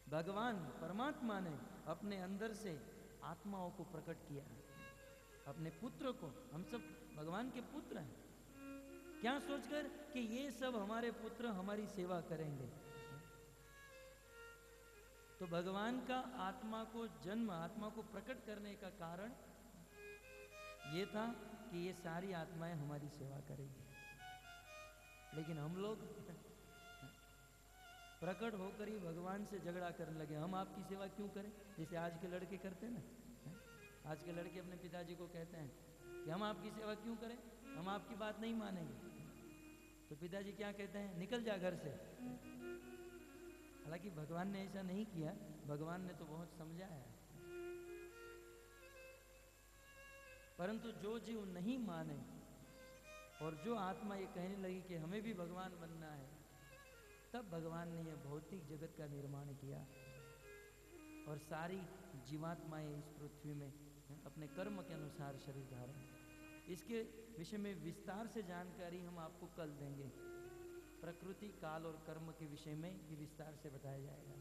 भगवान परमात्मा ने अपने अंदर से आत्माओं को प्रकट किया, अपने पुत्र को। हम सब भगवान के पुत्र हैं। क्या सोचकर कि ये सब हमारे पुत्र हमारी सेवा करेंगे। तो भगवान का आत्मा को जन्म, आत्मा को प्रकट करने का कारण ये था कि ये सारी आत्माएं हमारी सेवा करेंगी। लेकिन हम लोग प्रकट होकर ही भगवान से झगड़ा करने लगे, हम आपकी सेवा क्यों करें? जैसे आज के लड़के करते हैं ना, आज के लड़के अपने पिताजी को कहते हैं कि हम आपकी सेवा क्यों करें, हम आपकी बात नहीं मानेंगे। तो पिताजी क्या कहते हैं? निकल जा घर से। हालांकि भगवान ने ऐसा नहीं किया, भगवान ने तो बहुत समझाया है। परंतु जो जीव नहीं माने और जो आत्मा ये कहने लगी कि हमें भी भगवान बनना है, तब भगवान ने यह भौतिक जगत का निर्माण किया और सारी जीवात्माएं इस पृथ्वी में अपने कर्म के अनुसार शरीर धारण। इसके विषय में विस्तार से जानकारी हम आपको कल देंगे। प्रकृति, काल और कर्म के विषय में ये विस्तार से बताया जाएगा।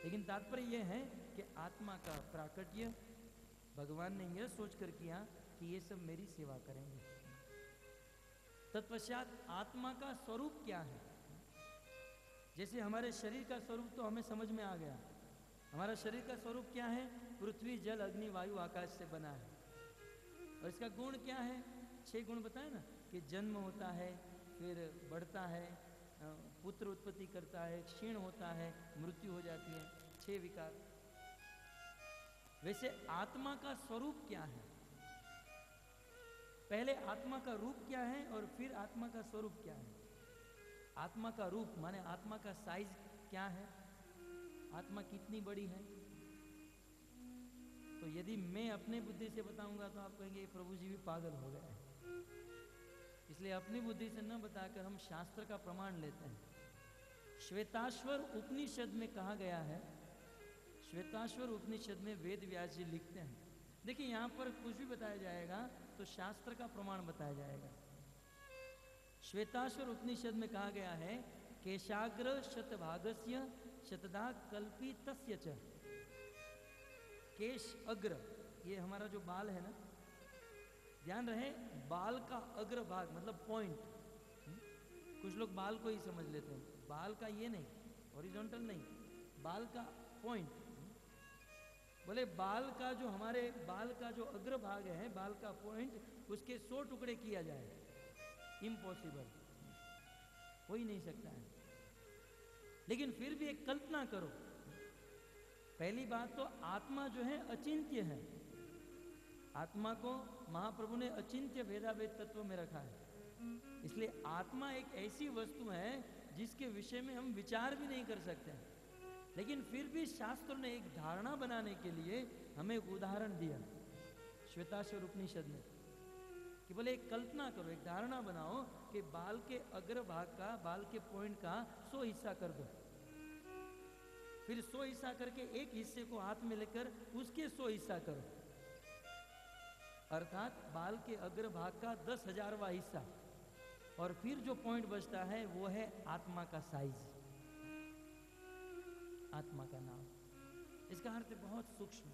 लेकिन तात्पर्य यह है कि आत्मा का प्राकट्य भगवान ने यह सोचकर किया कि ये सब मेरी सेवा करेंगे। तत्पश्चात आत्मा का स्वरूप क्या है। जैसे हमारे शरीर का स्वरूप तो हमें समझ में आ गया। हमारा शरीर का स्वरूप क्या है? पृथ्वी जल अग्नि वायु आकाश से बना है। और इसका गुण क्या है? 6 गुण बताए ना, कि जन्म होता है, फिर बढ़ता है, पुत्र उत्पत्ति करता है, क्षीण होता है, मृत्यु हो जाती है, 6 विकार। वैसे आत्मा का स्वरूप क्या है? पहले आत्मा का रूप क्या है और फिर आत्मा का स्वरूप क्या है। आत्मा का रूप माने आत्मा का साइज क्या है, आत्मा कितनी बड़ी है। तो यदि मैं अपने बुद्धि से बताऊंगा तो आप कहेंगे प्रभु जी भी पागल हो गए हैं। इसलिए अपनी बुद्धि से न बताकर हम शास्त्र का प्रमाण लेते हैं। श्वेताश्वर उपनिषद में कहा गया है, श्वेताश्वर उपनिषद में वेद व्यास जी लिखते हैं। देखिए यहाँ पर कुछ भी बताया जाएगा तो शास्त्र का प्रमाण बताया जाएगा। श्वेताश्वर उपनिषद में कहा गया है, केशाग्र शतभागस्य शतदा कल्पितस्य च। केश अग्र, ये हमारा जो बाल है ना, ध्यान रहे बाल का अग्र भाग मतलब पॉइंट। कुछ लोग बाल को ही समझ लेते हैं, बाल का ये नहीं, हॉरिजॉन्टल नहीं, बाल का पॉइंट। बोले बाल का जो हमारे बाल का जो अग्र भाग है, बाल का पॉइंट, उसके 100 टुकड़े किया जाए, इम्पॉसिबल, हो ही नहीं सकता है। लेकिन फिर भी एक कल्पना करो। पहली बात तो आत्मा जो है अचिंत्य है। आत्मा को महाप्रभु ने अचिंत्य भेदाभेद तत्व में रखा है। इसलिए आत्मा एक ऐसी वस्तु है जिसके विषय में हम विचार भी नहीं कर सकते हैं। लेकिन फिर भी शास्त्र ने एक धारणा बनाने के लिए हमें एक उदाहरण दिया श्वेताश्वर उपनिषद में, कि बोले एक कल्पना करो, एक धारणा बनाओ कि बाल के अग्र भाग का, बाल के पॉइंट का 100 हिस्सा कर दो। फिर 100 हिस्सा करके एक हिस्से को हाथ में लेकर उसके 100 हिस्सा करो, अर्थात बाल के अग्र भाग का 10,000वां हिस्सा। और फिर जो पॉइंट बचता है वो है आत्मा का साइज, आत्मा का नाम। इसका अर्थ बहुत सूक्ष्म।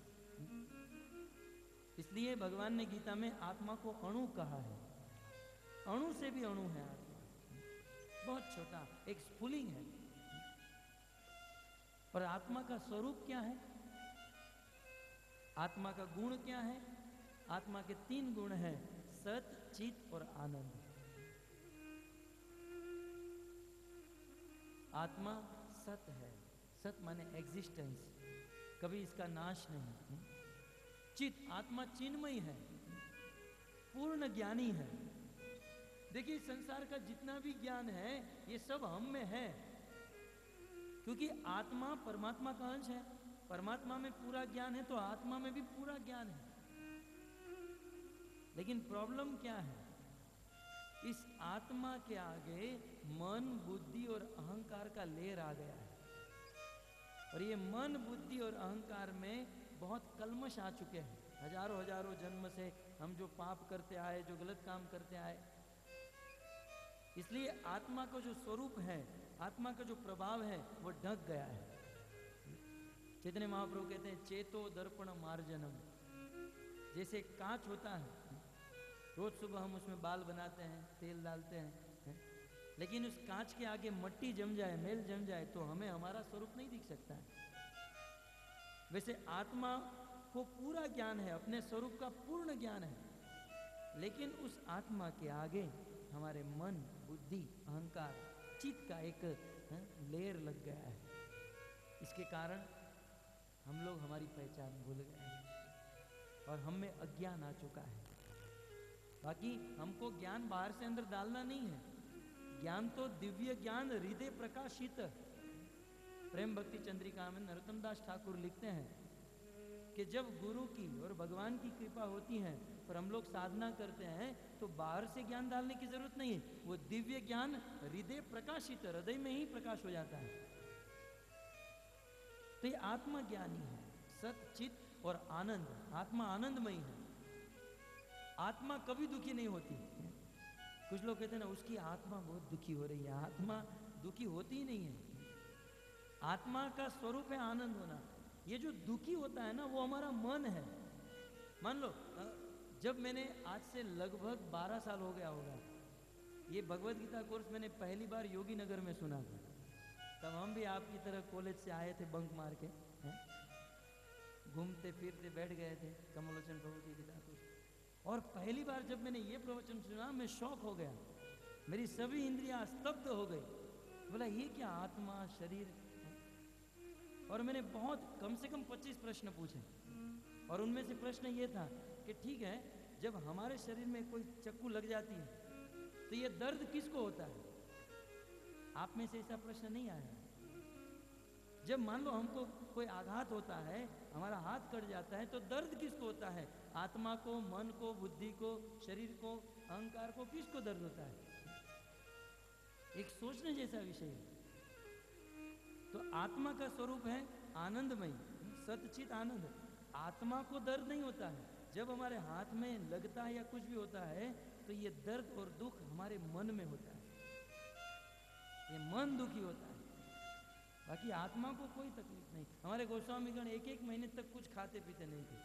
इसलिए भगवान ने गीता में आत्मा को अणु कहा है। अणु से भी अणु है आत्मा, बहुत छोटा, एक स्फुलिंग है। और आत्मा का स्वरूप क्या है, आत्मा का गुण क्या है? आत्मा के 3 गुण हैं, सत, चित और आनंद। आत्मा सत है, सत माने एग्जिस्टेंस, कभी इसका नाश नहीं। चित, आत्मा चिन्मयी है, पूर्ण ज्ञानी है। देखिए संसार का जितना भी ज्ञान है ये सब हम में है, क्योंकि आत्मा परमात्मा का अंश है। परमात्मा में पूरा ज्ञान है तो आत्मा में भी पूरा ज्ञान है। लेकिन प्रॉब्लम क्या है, इस आत्मा के आगे मन, बुद्धि और अहंकार का लेर आ गया है। और ये मन, बुद्धि और अहंकार में बहुत कलमश आ चुके हैं। हजारों हजारों जन्म से हम जो पाप करते आए, जो गलत काम करते आए, इसलिए आत्मा का जो स्वरूप है, आत्मा का जो प्रभाव है वो ढक गया है। चैतन्य महाप्रभु कहते हैं चेतो दर्पण मार्जनम। जैसे कांच होता है, रोज सुबह हम उसमें बाल बनाते हैं, तेल डालते हैं, लेकिन उस कांच के आगे मट्टी जम जाए, मैल जम जाए तो हमें हमारा स्वरूप नहीं दिख सकता है। वैसे आत्मा को पूरा ज्ञान है, अपने स्वरूप का पूर्ण ज्ञान है, लेकिन उस आत्मा के आगे हमारे मन, बुद्धि, अहंकार, चित्त का एक लेयर लग गया है। इसके कारण हम लोग हमारी पहचान भूल गए हैं और हम में अज्ञान आ चुका है। बाकी हमको ज्ञान बाहर से अंदर डालना नहीं है, ज्ञान तो दिव्य ज्ञान हृदय प्रकाशित। प्रेम भक्ति चंद्रिका में नरोत्तम दास ठाकुर लिखते हैं कि जब गुरु की और भगवान की कृपा होती है पर हम लोग साधना करते हैं तो बाहर से ज्ञान डालने की जरूरत नहीं है, वो दिव्य ज्ञान हृदय प्रकाशित, हृदय में ही प्रकाश हो जाता है। तो ये आत्मा ज्ञानी है, सत, चित और आनंद। आत्मा आनंदमयी है, आत्मा कभी दुखी नहीं होती। कुछ लोग कहते हैं ना उसकी आत्मा बहुत दुखी हो रही है, आत्मा दुखी होती ही नहीं है। आत्मा का स्वरूप है आनंद होना। ये जो दुखी होता है ना वो हमारा मन है। मान लो जब मैंने आज से लगभग 12 साल हो गया होगा, ये भगवत गीता कोर्स मैंने पहली बार योगी नगर में सुना था। तब हम भी आपकी तरह कॉलेज से आए थे बंक मार के, घूमते फिरते बैठ गए थे कमलोचन प्रभु की गीता कोर्स। और पहली बार जब मैंने ये प्रवचन सुना मैं शॉक हो गया, मेरी सभी इंद्रियां स्तब्ध हो गई। बोला ये क्या आत्मा शरीर। और मैंने बहुत कम से कम 25 प्रश्न पूछे, और उनमें से प्रश्न ये था कि ठीक है, जब हमारे शरीर में कोई चक्कू लग जाती है तो ये दर्द किसको होता है? आप में से ऐसा प्रश्न नहीं आया? जब मान लो हमको कोई आघात होता है, हमारा हाथ कट जाता है, तो दर्द किसको होता है? आत्मा को, मन को, बुद्धि को, शरीर को, अहंकार को? किसको दर्द होता है? एक सोचने जैसा विषय है। तो आत्मा का स्वरूप है आनंदमयी, सतचित आनंद। आत्मा को दर्द नहीं होता है। जब हमारे हाथ में लगता है या कुछ भी होता है तो ये दर्द और दुख हमारे मन में होता है, ये मन दुखी होता है। बाकी आत्मा को कोई तकलीफ नहीं। हमारे गोस्वामीगण 1-1 महीने तक कुछ खाते पीते नहीं थे,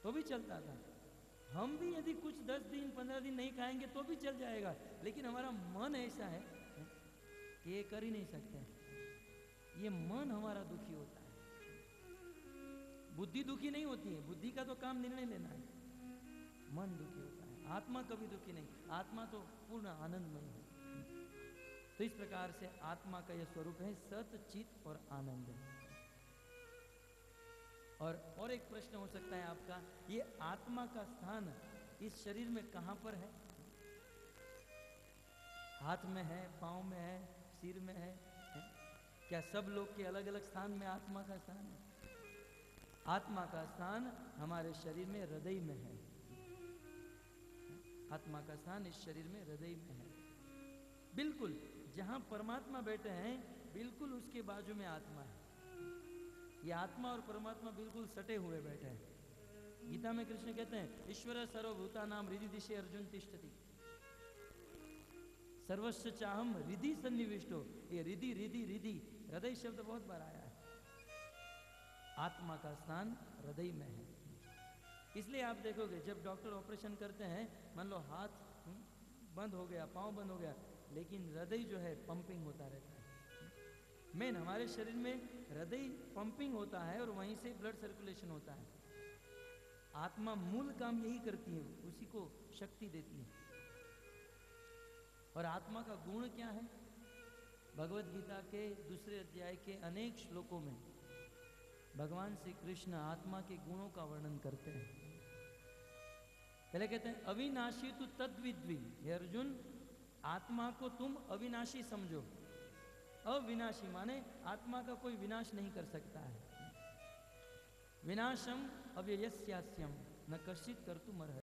तो भी चलता था। हम भी यदि कुछ 10 दिन 15 दिन नहीं खाएंगे तो भी चल जाएगा, लेकिन हमारा मन ऐसा है कि ये कर ही नहीं सकते। ये मन हमारा दुखी होता है, बुद्धि दुखी नहीं होती है। बुद्धि का तो काम निर्णय लेना है, मन दुखी होता है। आत्मा कभी दुखी नहीं, आत्मा तो पूर्ण आनंदमय है। तो इस प्रकार से आत्मा का यह स्वरूप है सत, चित और आनंद। और एक प्रश्न हो सकता है आपका, ये आत्मा का स्थान इस शरीर में कहां पर है? हाथ में है, पांव में है, सिर में है? क्या सब लोग के अलग अलग स्थान में आत्मा का स्थान है? आत्मा का स्थान हमारे शरीर में हृदय में है। आत्मा का स्थान इस शरीर में हृदय में है। बिल्कुल जहां परमात्मा बैठे हैं, बिल्कुल उसके बाजू में आत्मा है। ये आत्मा और परमात्मा बिल्कुल सटे हुए बैठे हैं। गीता में कृष्ण कहते हैं ईश्वर सर्वभूतानां हृदि दिशे अर्जुन तिष्ठति सर्वस्व चाहम हृदि सन्निविष्टो। ये रिधि रिधि रिधि, हृदय शब्द बहुत बार आया है। आत्मा का स्थान हृदय में है। इसलिए आप देखोगे जब डॉक्टर ऑपरेशन करते हैं, मान लो हाथ बंद हो गया, पांव बंद हो गया, लेकिन हृदय जो है पंपिंग होता रहता है। मेन हमारे शरीर में हृदय पंपिंग होता है और वहीं से ब्लड सर्कुलेशन होता है। आत्मा मूल काम यही करती है, उसी को शक्ति देती है। और आत्मा का गुण क्या है? भगवत गीता के 2 अध्याय के अनेक श्लोकों में भगवान श्री कृष्ण आत्मा के गुणों का वर्णन करते हैं। पहले कहते हैं अविनाशी तु तद्विद्वी। हे अर्जुन, आत्मा को तुम अविनाशी समझो। अविनाशी माने आत्मा का कोई विनाश नहीं कर सकता है। विनाशम अव्ययस्यास्यम न कश्चित कर्तुम अर्हति।